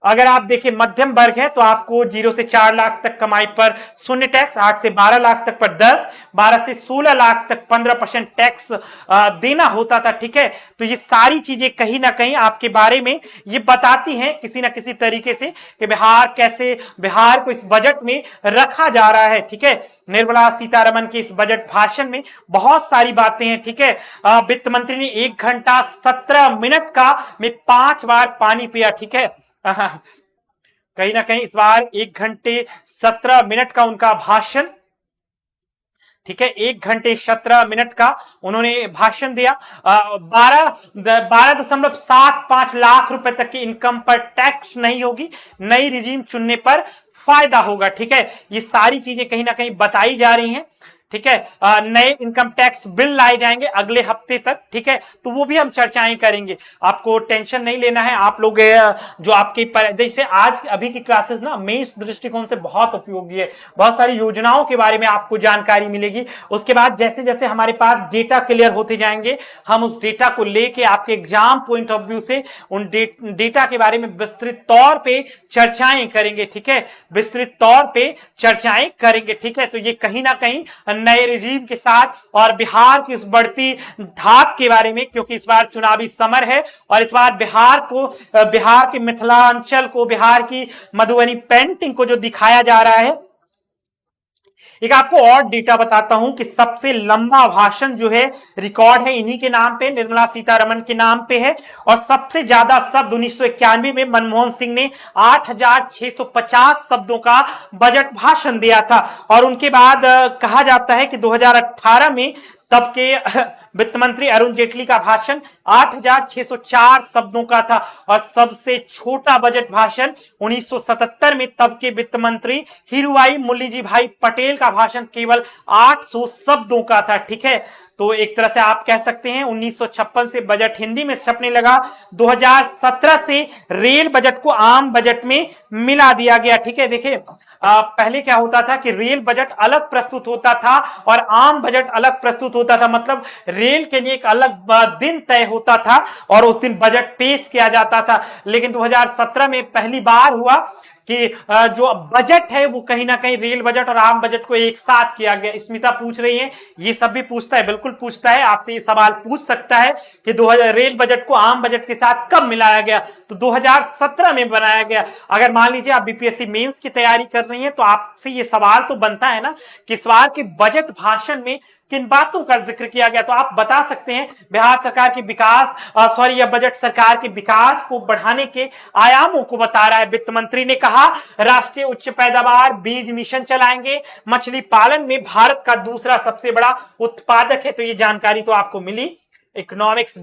अगर आप देखिए मध्यम वर्ग है तो आपको 0 से 4 लाख तक कमाई पर शून्य टैक्स, 8 से 12 लाख तक पर 10, 12 से 16 लाख तक 15% टैक्स देना होता था, ठीक है। तो ये सारी चीजें कहीं ना कहीं आपके बारे में ये बताती हैं किसी ना किसी तरीके से कि बिहार को इस बजट में रखा जा रहा है, ठीक है। निर्मला सीतारमन के इस बजट भाषण में बहुत सारी बातें हैं, ठीक है। वित्त मंत्री ने 1 घंटा 17 मिनट का में 5 बार पानी पिया, ठीक है। कहीं ना कहीं इस बार 1 घंटे 17 मिनट का उनका भाषण, ठीक है। 1 घंटे 17 मिनट का उन्होंने भाषण दिया। 12.75 लाख रुपए तक की इनकम पर टैक्स नहीं होगी, नई रिजीम चुनने पर फायदा होगा, ठीक है। ये सारी चीजें कहीं ना कहीं बताई जा रही हैं, ठीक है। नए इनकम टैक्स बिल लाए जाएंगे अगले हफ्ते तक, ठीक है। तो वो भी हम चर्चाएं करेंगे, आपको टेंशन नहीं लेना है। आप लोग जो आपके जैसे आज अभी की क्लासेस ना मैं इस दृष्टिकोण से बहुत उपयोगी है, बहुत सारी योजनाओं के बारे में आपको जानकारी मिलेगी। उसके बाद जैसे जैसे हमारे पास डेटा क्लियर होते जाएंगे हम उस डेटा को लेके आपके एग्जाम पॉइंट ऑफ व्यू से उन डेटा के बारे में विस्तृत तौर पे चर्चाएं करेंगे, ठीक है। विस्तृत तौर पे चर्चाएं करेंगे, ठीक है। तो ये कहीं ना कहीं नए रिजीम के साथ और बिहार की उस बढ़ती धाक के बारे में, क्योंकि इस बार चुनावी समर है और इस बार बिहार के मिथिलांचल को, बिहार की मधुबनी पेंटिंग को जो दिखाया जा रहा है। एक आपको और डेटा बताता हूं कि सबसे लंबा भाषण जो है रिकॉर्ड है इन्हीं के नाम पे, निर्मला सीतारमन के नाम पे है। और सबसे ज्यादा शब्द 1991 में मनमोहन सिंह ने 8650 शब्दों का बजट भाषण दिया था। और उनके बाद कहा जाता है कि 2018 में तब के वित्त मंत्री अरुण जेटली का भाषण 8604 शब्दों का था। और सबसे छोटा बजट भाषण 1977 में तब के वित्त मंत्री हीरूभाई मुल्लीजी भाई पटेल का भाषण केवल 800 शब्दों का था, ठीक है। तो एक तरह से आप कह सकते हैं 1956 से बजट हिंदी में छपने लगा, 2017 से रेल बजट को आम बजट में मिला दिया गया, ठीक है। देखिए पहले क्या होता था कि रेल बजट अलग प्रस्तुत होता था और आम बजट अलग प्रस्तुत होता था। मतलब रेल के लिए एक अलग दिन तय होता था और उस दिन बजट पेश किया जाता था। लेकिन 2017 में पहली बार हुआ कि जो बजट है वो कहीं ना कहीं रेल बजट और आम बजट को एक साथ किया गया। स्मिता पूछ रही है, ये सब भी पूछता है, बिल्कुल पूछता है, आपसे ये सवाल पूछ सकता है कि 2000 रेल बजट को आम बजट के साथ कब मिलाया गया। तो 2017 में बनाया गया। अगर मान लीजिए आप बीपीएससी मेंस की तैयारी कर रही हैं तो आपसे ये सवाल तो बनता है ना कि इस बार के बजट भाषण में किन बातों का जिक्र किया गया, तो आप बता सकते हैं बिहार सरकार के विकास यह बजट सरकार के विकास को बढ़ाने के आयामों को बता रहा है। वित्त मंत्री ने कहा राष्ट्रीय उच्च पैदावार बीज मिशन चलाएंगे, मछली पालन में भारत का दूसरा सबसे बड़ा उत्पादक है। तो ये जानकारी तो आपको मिली, इकोनॉमिक्स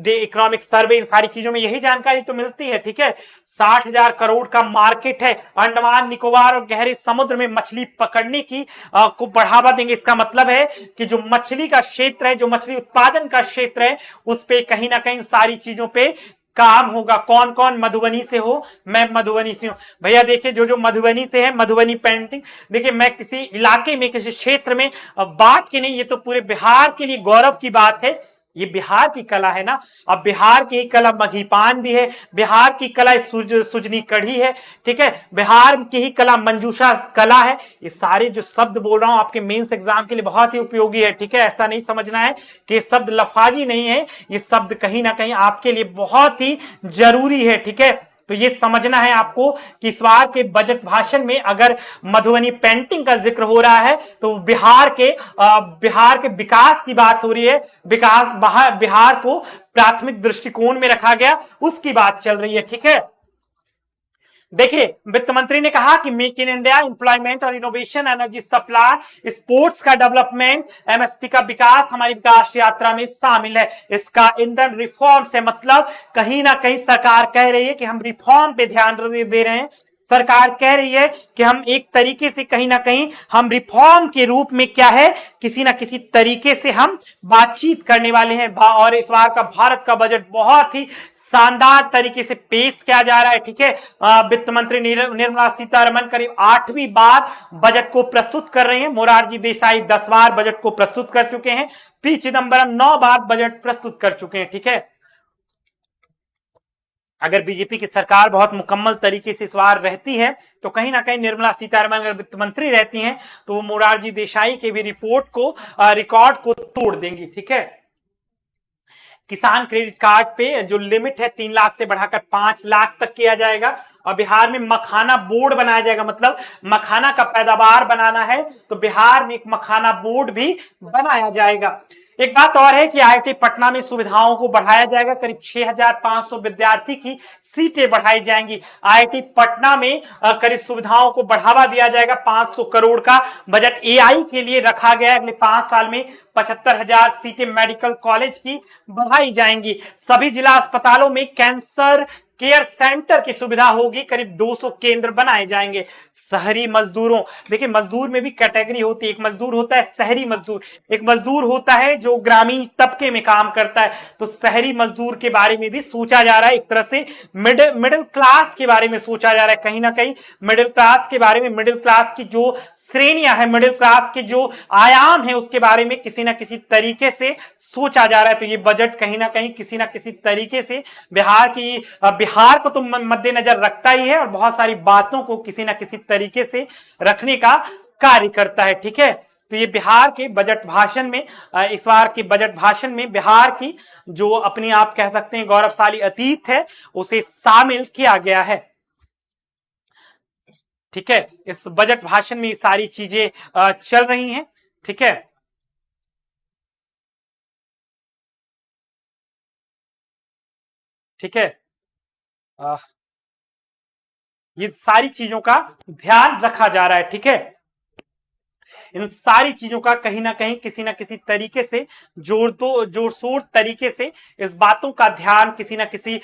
सर्वे, इन सारी चीजों में यही जानकारी तो मिलती है। ठीक है, 60,000 करोड़ का मार्केट है। अंडमान निकोबार और गहरे समुद्र में मछली पकड़ने की को बढ़ावा देंगे। इसका मतलब है कि जो मछली का क्षेत्र है, जो मछली उत्पादन का क्षेत्र है, उस पे कहीं ना कहीं सारी चीजों पे काम होगा। कौन कौन मधुबनी से हो? मैं मधुबनी से हूं भैया। देखिए जो जो मधुबनी से है, मधुबनी पेंटिंग, देखिए मैं किसी इलाके में, किसी क्षेत्र में बात की नहीं, ये तो पूरे बिहार के लिए गौरव की बात है। ये बिहार की कला है ना। अब बिहार की कला मघीपान भी है, बिहार की कला सुजनी कढ़ी है, ठीक है, बिहार की ही कला मंजूषा कला है। ये सारे जो शब्द बोल रहा हूं आपके मेंस एग्जाम के लिए बहुत ही उपयोगी है। ठीक है, ऐसा नहीं समझना है कि ये शब्द लफाजी नहीं है, ये शब्द कहीं ना कहीं आपके लिए बहुत ही जरूरी है। ठीक है, तो ये समझना है आपको कि इस बार के बजट भाषण में अगर मधुबनी पेंटिंग का जिक्र हो रहा है तो बिहार के विकास की बात हो रही है। बिहार को प्राथमिक दृष्टिकोण में रखा गया, उसकी बात चल रही है। ठीक है, देखिए वित्त मंत्री ने कहा कि मेक इन इंडिया, एम्प्लॉयमेंट और इनोवेशन, एनर्जी सप्लाई, स्पोर्ट्स का डेवलपमेंट, एमएसपी का विकास हमारी विकास यात्रा में शामिल है। इसका ईंधन रिफॉर्म से मतलब कहीं ना कहीं सरकार कह रही है कि हम रिफॉर्म पे ध्यान दे रहे हैं। सरकार कह रही है कि हम एक तरीके से कहीं ना कहीं हम रिफॉर्म के रूप में क्या है, किसी ना किसी तरीके से हम बातचीत करने वाले हैं। और इस बार का भारत का बजट बहुत ही शानदार तरीके से पेश किया जा रहा है। ठीक है, वित्त मंत्री निर्मला सीतारमण करीब 8वीं बार बजट को प्रस्तुत कर रहे हैं। मोरारजी देसाई 10 बार बजट को प्रस्तुत कर चुके हैं। पी चिदंबरम 9 बार बजट प्रस्तुत कर चुके हैं। ठीक है, अगर बीजेपी की सरकार बहुत मुकम्मल तरीके से इस बार रहती है तो कहीं ना कहीं निर्मला सीतारमण अगर वित्त मंत्री रहती हैं तो वो मोरारजी देसाई के भी रिकॉर्ड को तोड़ देंगी। ठीक है, किसान क्रेडिट कार्ड पे जो लिमिट है 3 लाख से बढ़ाकर 5 लाख तक किया जाएगा। और बिहार में मखाना बोर्ड बनाया जाएगा, मतलब मखाना का पैदावार बनाना है तो बिहार में एक मखाना बोर्ड भी बनाया जाएगा। एक बात और है कि आईआईटी पटना में सुविधाओं को बढ़ाया जाएगा। करीब 6,500 विद्यार्थी की सीटें बढ़ाई जाएंगी। आईआईटी पटना में करीब सुविधाओं को बढ़ावा दिया जाएगा। 500 करोड़ का बजट एआई के लिए रखा गया है। अगले 5 साल में 75,000 सीटें मेडिकल कॉलेज की बढ़ाई जाएंगी। सभी जिला अस्पतालों में कैंसर केयर सेंटर की सुविधा होगी। करीब 200 केंद्र बनाए जाएंगे। शहरी मजदूरों, देखिए मजदूर में भी कैटेगरी होती है। एक मजदूर होता है शहरी मजदूर, एक मजदूर होता है जो ग्रामीण तबके में काम करता है। तो शहरी मजदूर के बारे में भी सोचा जा रहा है। एक तरह से मिडिल क्लास के बारे में सोचा जा रहा है। कहीं ना कहीं मिडिल क्लास के बारे में, मिडिल क्लास की जो श्रेणियां हैं, मिडिल क्लास के जो आयाम है, उसके बारे में किसी ना किसी तरीके से सोचा जा रहा है। तो ये बजट कहीं ना कहीं किसी ना किसी तरीके से बिहार को तो मद्देनजर रखता ही है और बहुत सारी बातों को किसी ना किसी तरीके से रखने का कार्य करता है। ठीक है, तो ये बिहार के बजट भाषण में, इस बार के बजट भाषण में बिहार की जो अपनी आप कह सकते हैं गौरवशाली अतीत है उसे शामिल किया गया है। ठीक है, इस बजट भाषण में ये सारी चीजें चल रही हैं। ठीक है, ठीक है, ये सारी चीजों का ध्यान रखा जा रहा है। ठीक है, इन सारी चीजों का कहीं ना कहीं किसी ना किसी तरीके से जोर शोर तरीके से इस बातों का ध्यान किसी ना किसी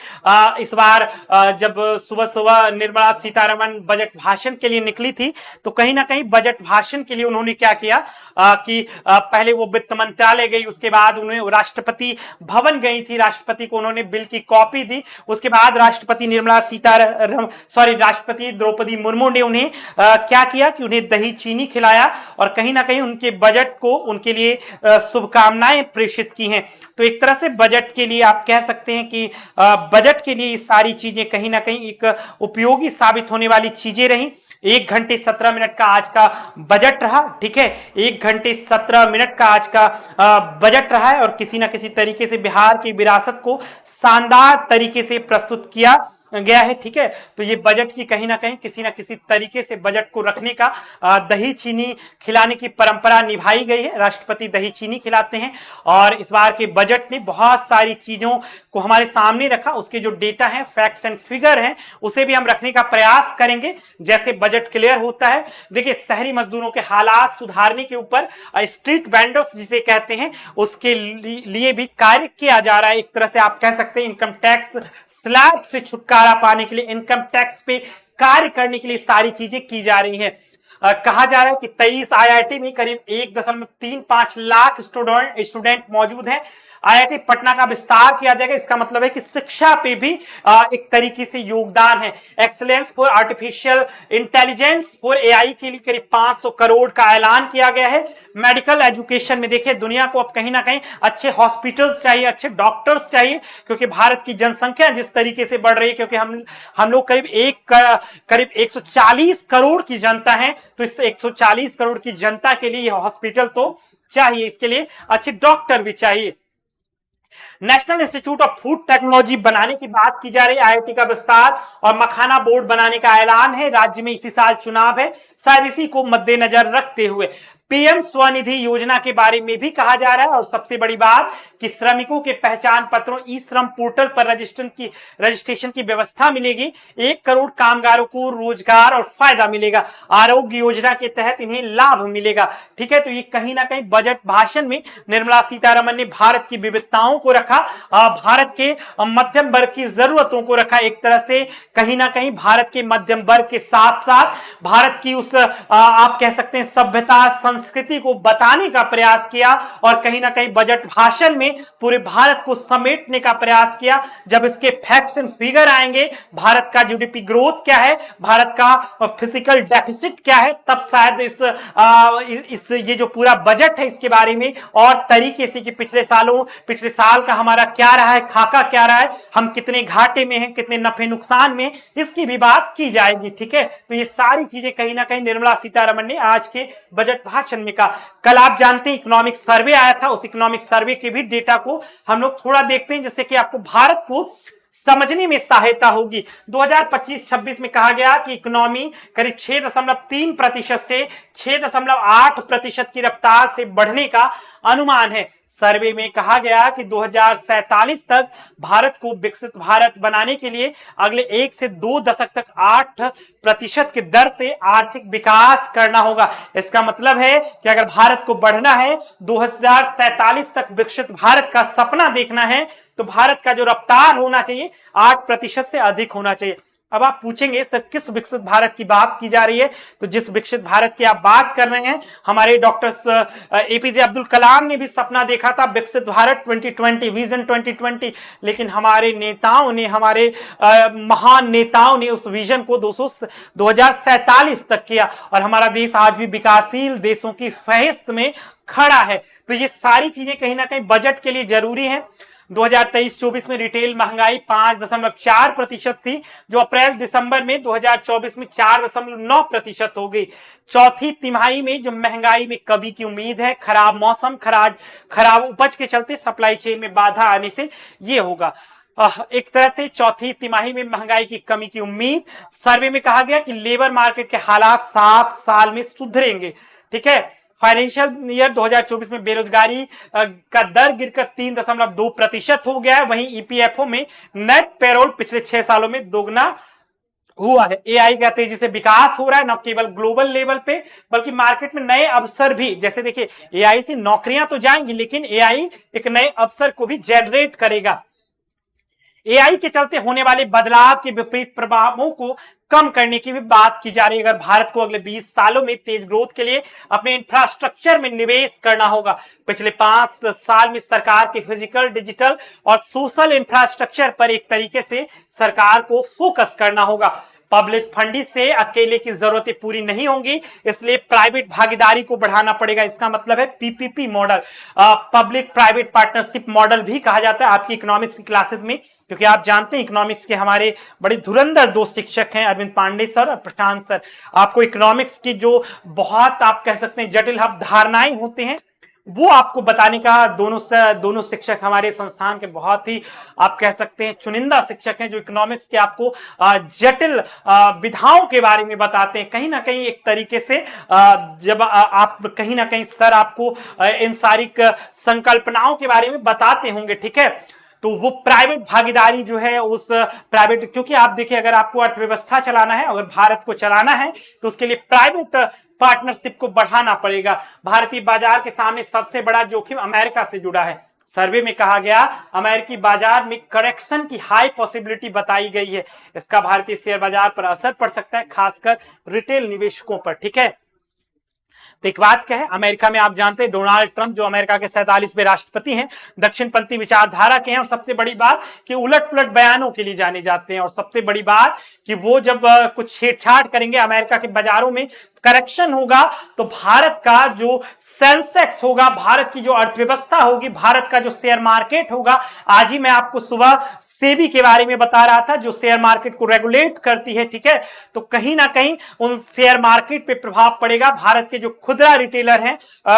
इस बार जब सुबह सुबह निर्मला सीतारमण बजट भाषण के लिए निकली थी तो कहीं ना कहीं बजट भाषण के लिए उन्होंने क्या किया कि पहले वो वित्त मंत्रालय गई, उसके बाद उन्हें राष्ट्रपति भवन गई थी, राष्ट्रपति को उन्होंने बिल की कॉपी दी। उसके बाद राष्ट्रपति द्रौपदी मुर्मू ने उन्हें क्या किया कि उन्हें दही चीनी खिलाया और कहीं ना कहीं उनके बजट को उनके लिए शुभकामनाएं प्रेषित की हैं। तो एक तरह से बजट के लिए आप कह सकते हैं कि बजट के लिए ये सारी चीजें कहीं ना कहीं एक उपयोगी साबित होने वाली चीजें रही। 1 घंटे 17 मिनट का आज का बजट रहा। ठीक है, 1 घंटे 17 मिनट का आज का बजट रहा है और किसी ना किसी तरीके से बिहार की विरासत को शानदार तरीके से प्रस्तुत किया गया है। ठीक है, तो ये बजट की कहीं ना कहीं किसी ना किसी तरीके से बजट को रखने का, दही चीनी खिलाने की परंपरा निभाई गई है। राष्ट्रपति दही चीनी खिलाते हैं और इस बार के बजट ने बहुत सारी चीजों को हमारे सामने रखा। उसके जो डेटा है, फैक्ट्स एंड फिगर हैं, उसे भी हम रखने का प्रयास करेंगे जैसे बजट क्लियर होता है। देखिए, शहरी मजदूरों के हालात सुधारने के ऊपर स्ट्रीट वेंडर्स जिसे कहते हैं, उसके लिए भी कार्य किया जा रहा है। एक तरह से आप कह सकते हैं इनकम टैक्स स्लैब से छुटकारा पाने के लिए, इनकम टैक्स पे कार्य करने के लिए सारी चीजें की जा रही हैं। कहा जा रहा है कि 23 आईआईटी में करीब 1.35 लाख स्टूडेंट मौजूद हैं। आईआईटी पटना का विस्तार किया जाएगा। इसका मतलब है कि शिक्षा पे भी एक तरीके से योगदान है। Excellence for artificial intelligence for AI के लिए करीब 500 करोड़ का ऐलान किया गया है। मेडिकल एजुकेशन में देखिए, दुनिया को अब कहीं ना कहीं अच्छे हॉस्पिटल्स चाहिए, अच्छे डॉक्टर्स चाहिए, क्योंकि भारत की जनसंख्या जिस तरीके से बढ़ रही है, क्योंकि हम लोग करीब 140 करोड़ की जनता है, तो इस 140 करोड़ की जनता के लिए यह हॉस्पिटल तो चाहिए, इसके लिए अच्छे डॉक्टर भी चाहिए। National institute of food technology बनाने की बात की जा रही है। आईआईटी का विस्तार और मखाना बोर्ड बनाने का ऐलान है। राज्य में इसी साल चुनाव है, शायद इसी को मद्देनजर रखते हुए पीएम स्वनिधि योजना के बारे में भी कहा जा रहा है। और सबसे बड़ी बात कि श्रमिकों के पहचान पत्रों ई श्रम पोर्टल पर रजिस्ट्रेशन की व्यवस्था मिलेगी। 1 करोड़ कामगारों को रोजगार और फायदा मिलेगा। आरोग्य योजना के तहत इन्हें लाभ मिलेगा। ठीक है, तो ये कहीं ना कहीं बजट भाषण में निर्मला सीतारमण ने भारत की विविधताओं को रखा, भारत के मध्यम वर्ग की जरूरतों को रखा। एक तरह से कहीं ना कहीं भारत के मध्यम वर्ग के साथ साथ भारत की उस आप कह सकते हैं सभ्यता संस्कृति को बताने का प्रयास किया और कहीं ना कहीं बजट भाषण में पूरे भारत को समेटने का प्रयास किया। जब इसके फैक्ट्स एंड फिगर आएंगे, भारत का जीडीपी ग्रोथ क्या है, भारत का फिजिकल डेफिसिट क्या है, तब शायद इस ये जो पूरा बजट है इसके बारे में और तरीके से कि पिछले साल का हमारा क्या रहा है, खाका क्या रहा है, हम कितने घाटे में हैं, कितने नफे नुकसान में, इसकी भी बात की जाएगी। ठीक है, तो ये सारी चीजें कहीं ना कहीं निर्मला सीतारमण ने आज के बजट भाषण में कहा। कल आप जानते हैं इकोनॉमिक सर्वे आया था, उस इकोनॉमिक सर्वे के भी डेटा को हम लोग थोड़ा देखते हैं जिससे कि आपको भारत को समझने में सहायता होगी। 2025-26 में कहा गया कि इकोनॉमी करीब 6.3% से 6.8% की रफ्तार से बढ़ने का अनुमान है। सर्वे में कहा गया कि 2047 तक भारत को विकसित भारत बनाने के लिए अगले 1 से 2 दशक तक 8% की दर से आर्थिक विकास करना होगा। इसका मतलब है कि अगर भारत को बढ़ना है, 2047 तक विकसित भारत का सपना देखना है, तो भारत का जो रफ्तार होना चाहिए 8% से अधिक होना चाहिए। अब आप पूछेंगे सर किस विकसित भारत की बात की जा रही है? तो जिस विकसित भारत की आप बात कर रहे हैं, हमारे डॉक्टर एपीजे अब्दुल कलाम ने भी सपना देखा था विकसित भारत 2020, विजन 2020, लेकिन हमारे नेताओं ने, हमारे महान नेताओं ने उस विजन को 2047 तक किया और हमारा देश आज भी विकासशील देशों की फहरिस्त में खड़ा है। तो ये सारी चीजें कहीं ना कहीं बजट के लिए जरूरी है। 2023-24 में रिटेल महंगाई 5.4% थी, जो अप्रैल दिसंबर में 2024 में 4.9% हो गई। चौथी तिमाही में जो महंगाई में कमी की उम्मीद है, खराब मौसम, खराब उपज के चलते सप्लाई चेन में बाधा आने से ये होगा। एक तरह से चौथी तिमाही में महंगाई की कमी की उम्मीद। सर्वे में कहा गया कि लेबर मार्केट के हालात 7 साल में सुधरेंगे। ठीक है, फाइनेंशियल ईयर 2024 में बेरोजगारी का दर गिरकर 3.2% हो गया है। वहीं ईपीएफओ में नेट पेरोल पिछले 6 सालों में दोगुना हुआ है। एआई का तेजी से विकास हो रहा है, न केवल ग्लोबल लेवल पे बल्कि मार्केट में नए अवसर भी, जैसे देखिए एआई से नौकरियां तो जाएंगी लेकिन एआई एक नए अवसर को भी जनरेट करेगा। एआई के चलते होने वाले बदलाव के विपरीत प्रभावों को कम करने की भी बात की जा रही है। अगर भारत को अगले 20 सालों में तेज ग्रोथ के लिए अपने इंफ्रास्ट्रक्चर में निवेश करना होगा, पिछले 5 साल में सरकार के फिजिकल, डिजिटल और सोशल इंफ्रास्ट्रक्चर पर एक तरीके से सरकार को फोकस करना होगा। पब्लिक फंडिंग से अकेले की जरूरतें पूरी नहीं होंगी, इसलिए प्राइवेट भागीदारी को बढ़ाना पड़ेगा। इसका मतलब है PPP model, public private partnership model भी कहा जाता है आपकी इकोनॉमिक्स की क्लासेस में, क्योंकि आप जानते हैं इकोनॉमिक्स के हमारे बड़े धुरंधर 2 शिक्षक हैं, अरविंद पांडे सर और प्रशांत सर। आपको इकोनॉमिक्स की जो बहुत आप कह सकते हैं जटिल धारणाएं होते हैं वो आपको बताने का दोनों शिक्षक हमारे संस्थान के बहुत ही आप कह सकते हैं चुनिंदा शिक्षक हैं, जो इकोनॉमिक्स के आपको जटिल विधाओं के बारे में बताते हैं। कहीं ना कहीं एक तरीके से जब आप कहीं ना कहीं सर आपको इन सारी संकल्पनाओं के बारे में बताते होंगे, ठीक है, तो वो प्राइवेट भागीदारी जो है उस प्राइवेट, क्योंकि आप देखिए अगर आपको अर्थव्यवस्था चलाना है, अगर भारत को चलाना है, तो उसके लिए प्राइवेट पार्टनरशिप को बढ़ाना पड़ेगा। भारतीय बाजार के सामने सबसे बड़ा जोखिम अमेरिका से जुड़ा है। सर्वे में कहा गया अमेरिकी बाजार में करेक्शन की हाई पॉसिबिलिटी बताई गई है। इसका भारतीय शेयर बाजार पर असर पड़ सकता है, खासकर रिटेल निवेशकों पर, ठीक है। तो एक बात क्या है, अमेरिका में आप जानते हैं डोनाल्ड ट्रंप जो अमेरिका के 47वें राष्ट्रपति हैं, दक्षिणपंथी विचारधारा के हैं, और सबसे बड़ी बात कि उलट पुलट बयानों के लिए जाने जाते हैं, और सबसे बड़ी बात कि वो जब कुछ छेड़छाड़ करेंगे अमेरिका के बाजारों में, करेक्शन होगा, तो भारत का जो सेंसेक्स होगा, भारत की जो अर्थव्यवस्था होगी, भारत का जो शेयर मार्केट होगा, आज ही मैं आपको सुबह सेबी के बारे में बता रहा था जो शेयर मार्केट को रेगुलेट करती है, ठीक है, तो कहीं ना कहीं उन शेयर मार्केट पे प्रभाव पड़ेगा। भारत के जो खुदरा रिटेलर हैं,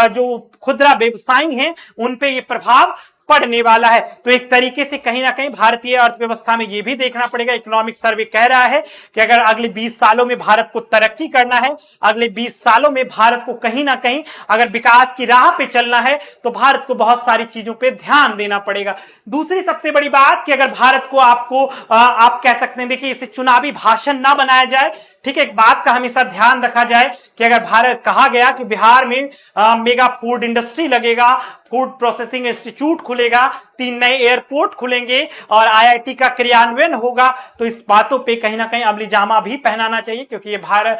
जो खुदरा व्यवसायी हैं, उन पे ये प्रभाव पड़ने वाला है। तो एक तरीके से कहीं ना कहीं भारतीय अर्थव्यवस्था में यह भी देखना पड़ेगा। इकोनॉमिक सर्वे कह रहा है कि अगर अगले 20 सालों में भारत को तरक्की करना है, अगले 20 सालों में भारत को कहीं ना कहीं अगर विकास की राह पे चलना है, तो भारत को बहुत सारी चीजों पे ध्यान देना पड़ेगा। दूसरी सबसे बड़ी बात कि अगर भारत को आप कह सकते हैं, देखिए इसे चुनावी भाषण ना बनाया जाए, ठीक है। एक बात का हमेशा ध्यान रखा जाए कि अगर भारत कहा गया कि बिहार में मेगा फूड इंडस्ट्री लगेगा, फूड प्रोसेसिंग इंस्टीट्यूट खुलेगा, 3 नए एयरपोर्ट खुलेंगे और आईआईटी का क्रियान्वयन होगा, तो इस बातों पे कहीं ना कहीं अमली जामा भी पहनाना चाहिए, क्योंकि ये भारत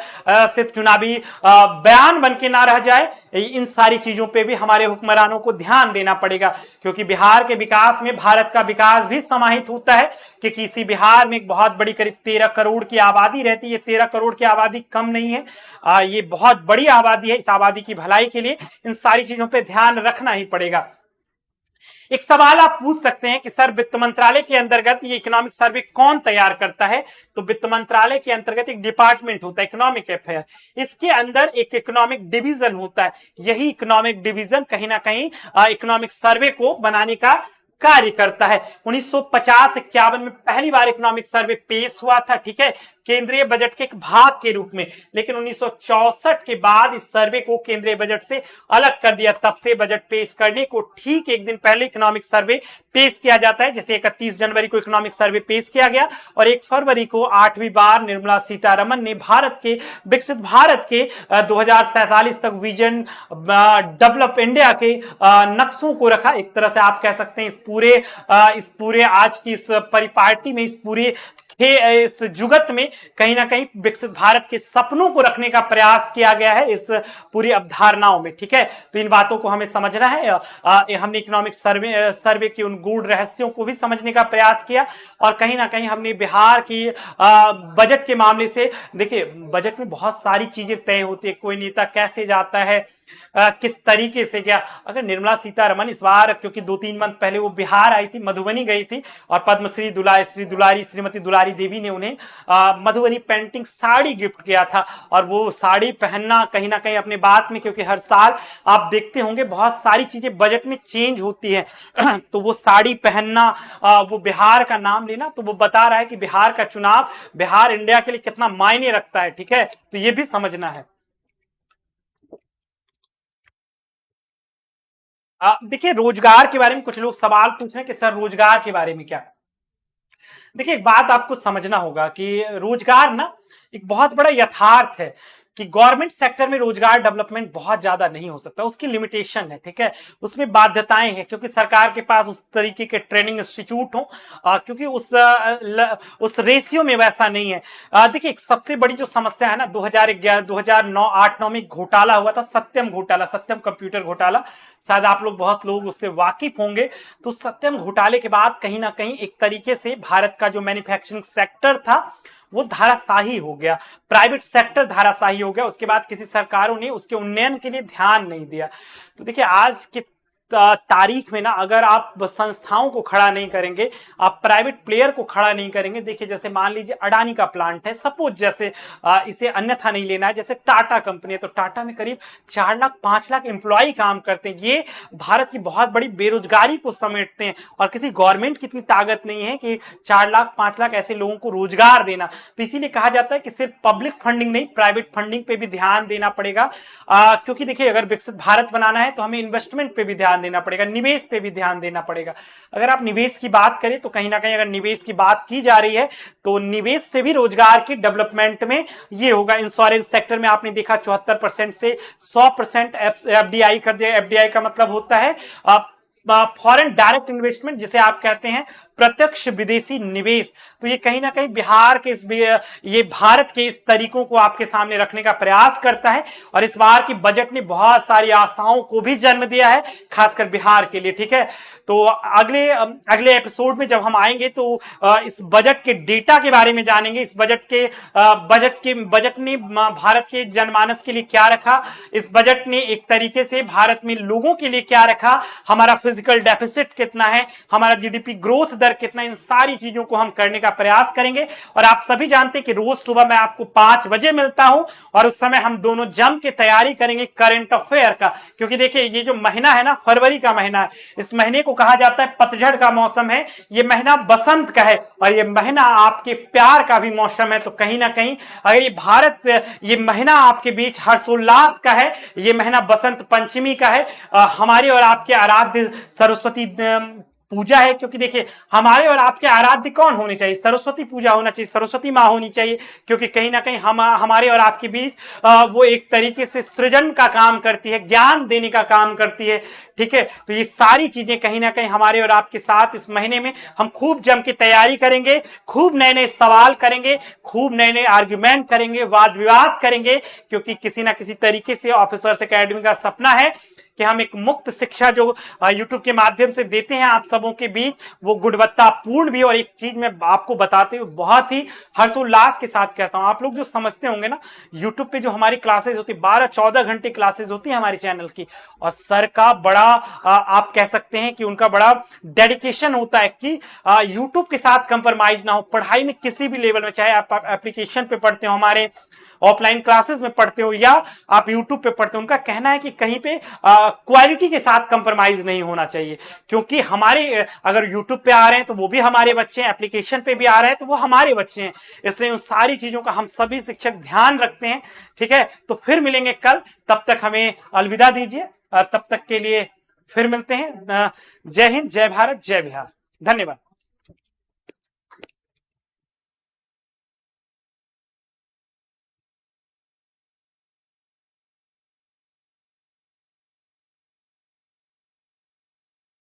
सिर्फ चुनावी बयान बन के ना रह जाए। इन सारी चीजों पे भी हमारे हुक्मरानों को ध्यान देना पड़ेगा, क्योंकि बिहार के विकास में भारत का विकास भी समाहित होता है। कि किसी बिहार में एक बहुत बड़ी करीब 13 करोड़ की आबादी रहती है। 13 करोड़ की आबादी कम नहीं है, ये बहुत बड़ी आबादी है। इस आबादी की भलाई के लिए इन सारी चीजों पे ध्यान रखना ही पड़ेगा। एक सवाल आप पूछ सकते हैं कि सर वित्त मंत्रालय के अंतर्गत ये इकोनॉमिक सर्वे कौन तैयार करता है? तो वित्त मंत्रालय के अंतर्गत एक डिपार्टमेंट होता है इकोनॉमिक अफेयर, इसके अंदर एक इकोनॉमिक डिवीजन होता है। यही इकोनॉमिक डिवीजन कहीं ना कहीं इकोनॉमिक सर्वे को बनाने का कार्य करता है। 1950-51 में पहली बार इकोनॉमिक सर्वे पेश हुआ था, ठीक है, केंद्रीय बजट के एक भाग के रूप में। लेकिन 1964 के बाद इस सर्वे को केंद्रीय बजट से अलग कर दिया। तब से बजट पेश करने को ठीक एक दिन पहले इकोनॉमिक सर्वे पेश किया जाता है। जैसे 31 जनवरी को इकोनॉमिक सर्वे पेश किया गया और 1 फरवरी को 8वीं बार निर्मला सीतारमन ने भारत के विकसित भारत के 2047 तक विजन डेवलप इंडिया के नक्शों को रखा। एक तरह से आप कह सकते हैं इस पूरे आज की इस परिपाटी में, इस जुगत में कहीं ना कहीं विकसित भारत के सपनों को रखने का प्रयास किया गया है इस पूरी अवधारणाओं में, ठीक है। तो इन बातों को हमें समझना है। हमने इकोनॉमिक सर्वे के उन गूढ़ रहस्यों को भी समझने का प्रयास किया और कहीं ना कहीं हमने बिहार की बजट के मामले से, देखिए बजट में बहुत सारी चीजें तय होती है। कोई नेता कैसे जाता है, किस तरीके से गया। अगर निर्मला सीतारमन इस बार, क्योंकि 2-3 मंथ पहले वो बिहार आई थी, मधुबनी गई थी और पद्मश्री श्रीमती दुलारी देवी ने उन्हें मधुबनी पेंटिंग साड़ी गिफ्ट किया था। और वो साड़ी पहनना कहीं ना कहीं अपने बात में, क्योंकि हर साल आप देखते होंगे बहुत सारी चीजें बजट में चेंज होती है तो वो साड़ी पहनना, वो बिहार का नाम लेना, तो वो बता रहा है कि बिहार का चुनाव बिहार इंडिया के लिए कितना मायने रखता है, ठीक है। तो ये भी समझना है। देखिए रोजगार के बारे में कुछ लोग सवाल पूछ रहे हैं कि सर रोजगार के बारे में क्या। देखिए एक बात आपको समझना होगा कि रोजगार ना एक बहुत बड़ा यथार्थ है कि गवर्नमेंट सेक्टर में रोजगार डेवलपमेंट बहुत ज्यादा नहीं हो सकता, उसकी लिमिटेशन है, ठीक है। उसमें बाध्यताएं हैं क्योंकि सरकार के पास उस तरीके के ट्रेनिंग इंस्टीट्यूट हो, क्योंकि उस रेशियो में वैसा नहीं है। देखिए एक सबसे बड़ी जो समस्या है ना, 2011 2009 8-9 में घोटाला हुआ था, सत्यम घोटाला, सत्यम कंप्यूटर घोटाला, शायद आप लोग बहुत लोग उससे वाकिफ होंगे। तो सत्यम घोटाले के बाद कहीं ना कहीं एक तरीके से भारत का जो मैन्युफैक्चरिंग सेक्टर था वो धाराशाही हो गया, प्राइवेट सेक्टर धाराशाही हो गया। उसके बाद किसी सरकारों ने उसके उन्नयन के लिए ध्यान नहीं दिया। तो देखिए आज के तारीख में ना अगर आप संस्थाओं को खड़ा नहीं करेंगे, आप प्राइवेट प्लेयर को खड़ा नहीं करेंगे, देखिए जैसे मान लीजिए अडानी का प्लांट है, सपोज जैसे इसे अन्यथा नहीं लेना है, जैसे टाटा कंपनी है, तो टाटा में करीब 4 लाख 5 लाख एम्प्लॉय काम करते हैं। ये भारत की बहुत बड़ी बेरोजगारी को समेटते हैं और किसी गवर्नमेंट की इतनी ताकत नहीं है कि 4 लाख 5 लाख ऐसे लोगों को रोजगार देना। तो इसीलिए कहा जाता है कि सिर्फ पब्लिक फंडिंग नहीं, प्राइवेट फंडिंग पे भी ध्यान देना पड़ेगा, क्योंकि देखिए अगर विकसित भारत बनाना है तो हमें इन्वेस्टमेंट पे भी ध्यान देना पड़ेगा, निवेश पे भी ध्यान देना पड़ेगा। अगर आप निवेश की बात करें तो कहीं ना कहीं अगर निवेश की बात की जा रही है तो निवेश से भी रोजगार के डेवलपमेंट में ये होगा। इंश्योरेंस सेक्टर में आपने देखा 74% से 100% एफडीआई कर दिया। एफडीआई का मतलब होता है फॉरेन डायरेक्ट इन्वेस्टमेंट, जिसे आप कहते हैं प्रत्यक्ष विदेशी निवेश। तो ये कहीं ना कहीं बिहार के ये भारत के इस तरीकों को आपके सामने रखने का प्रयास करता है और इस बार की बजट ने बहुत सारी आशाओं को भी जन्म दिया है, खासकर बिहार के लिए। ठीक है, तो अगले एपिसोड में जब हम आएंगे तो इस बजट के डेटा के बारे में जानेंगे, इस बजट ने भारत के जनमानस के लिए क्या रखा, इस बजट ने एक तरीके से भारत में लोगों के लिए क्या रखा, हमारा फिजिकल डेफिसिट कितना है, हमारा जीडीपी ग्रोथ दर कितना, इन सारी चीजों को हम करने का प्रयास करेंगे। और आप सभी जानते हैं कि रोज सुबह मैं आपको 5 बजे मिलता हूं और उस समय हम दोनों जम के तैयारी करेंगे करंट अफेयर का, क्योंकि देखिए ये जो महीना है ना, फरवरी का महीना है, इस महीने को कहा जाता है पतझड़ का मौसम है, ये महीना बसंत का है और ये महीना आपके प्यार का भी मौसम है। तो कहीं ना कहीं अगर ये महीना आपके बीच हर्षोल्लास का है, ये महीना बसंत पंचमी का है, हमारे और आपके आराध्य सरस्वती पूजा है, क्योंकि देखिए हमारे और आपके आराध्य कौन होने चाहिए, सरस्वती पूजा होना चाहिए, सरस्वती माँ होनी चाहिए, क्योंकि कहीं ना कहीं हमारे और आपके बीच वो एक तरीके से सृजन का काम करती है, ज्ञान देने का काम करती है। ठीक है, तो ये सारी चीजें कहीं ना कहीं हमारे और आपके साथ इस महीने में हम खूब जम के तैयारी करेंगे, खूब नए नए सवाल करेंगे, खूब नए नए आर्ग्यूमेंट करेंगे, वाद विवाद करेंगे, क्योंकि किसी ना किसी तरीके से ऑफिसर्स एकेडमी का सपना है कि हम एक मुक्त शिक्षा जो YouTube के माध्यम से देते हैं आप सबों के बीच, वो गुणवत्तापूर्ण भी। और एक चीज मैं आपको बताते हुए बहुत ही हर्षोल्लास के साथ कहता हूं, आप लोग जो समझते होंगे ना, YouTube पे जो हमारी क्लासेस होती है 12-14 घंटे क्लासेस होती है हमारे चैनल की, और सर का बड़ा आप कह सकते हैं कि उनका बड़ा डेडिकेशन होता है कि YouTube के साथ कंप्रोमाइज ना हो, पढ़ाई में किसी भी लेवल में, चाहे आप एप्लीकेशन पे पढ़ते हो, हमारे ऑफलाइन क्लासेस में पढ़ते हो या आप यूट्यूब पे पढ़ते हो, उनका कहना है कि कहीं पे क्वालिटी के साथ कंप्रोमाइज नहीं होना चाहिए, क्योंकि हमारे अगर यूट्यूब पे आ रहे हैं तो वो भी हमारे बच्चे हैं, एप्लीकेशन पे भी आ रहे हैं तो वो हमारे बच्चे हैं, इसलिए उन सारी चीजों का हम सभी शिक्षक ध्यान रखते हैं। ठीक है, तो फिर मिलेंगे कल, तब तक हमें अलविदा दीजिए, तब तक के लिए फिर मिलते हैं। जय हिंद, जय भारत, जय बिहार, धन्यवाद।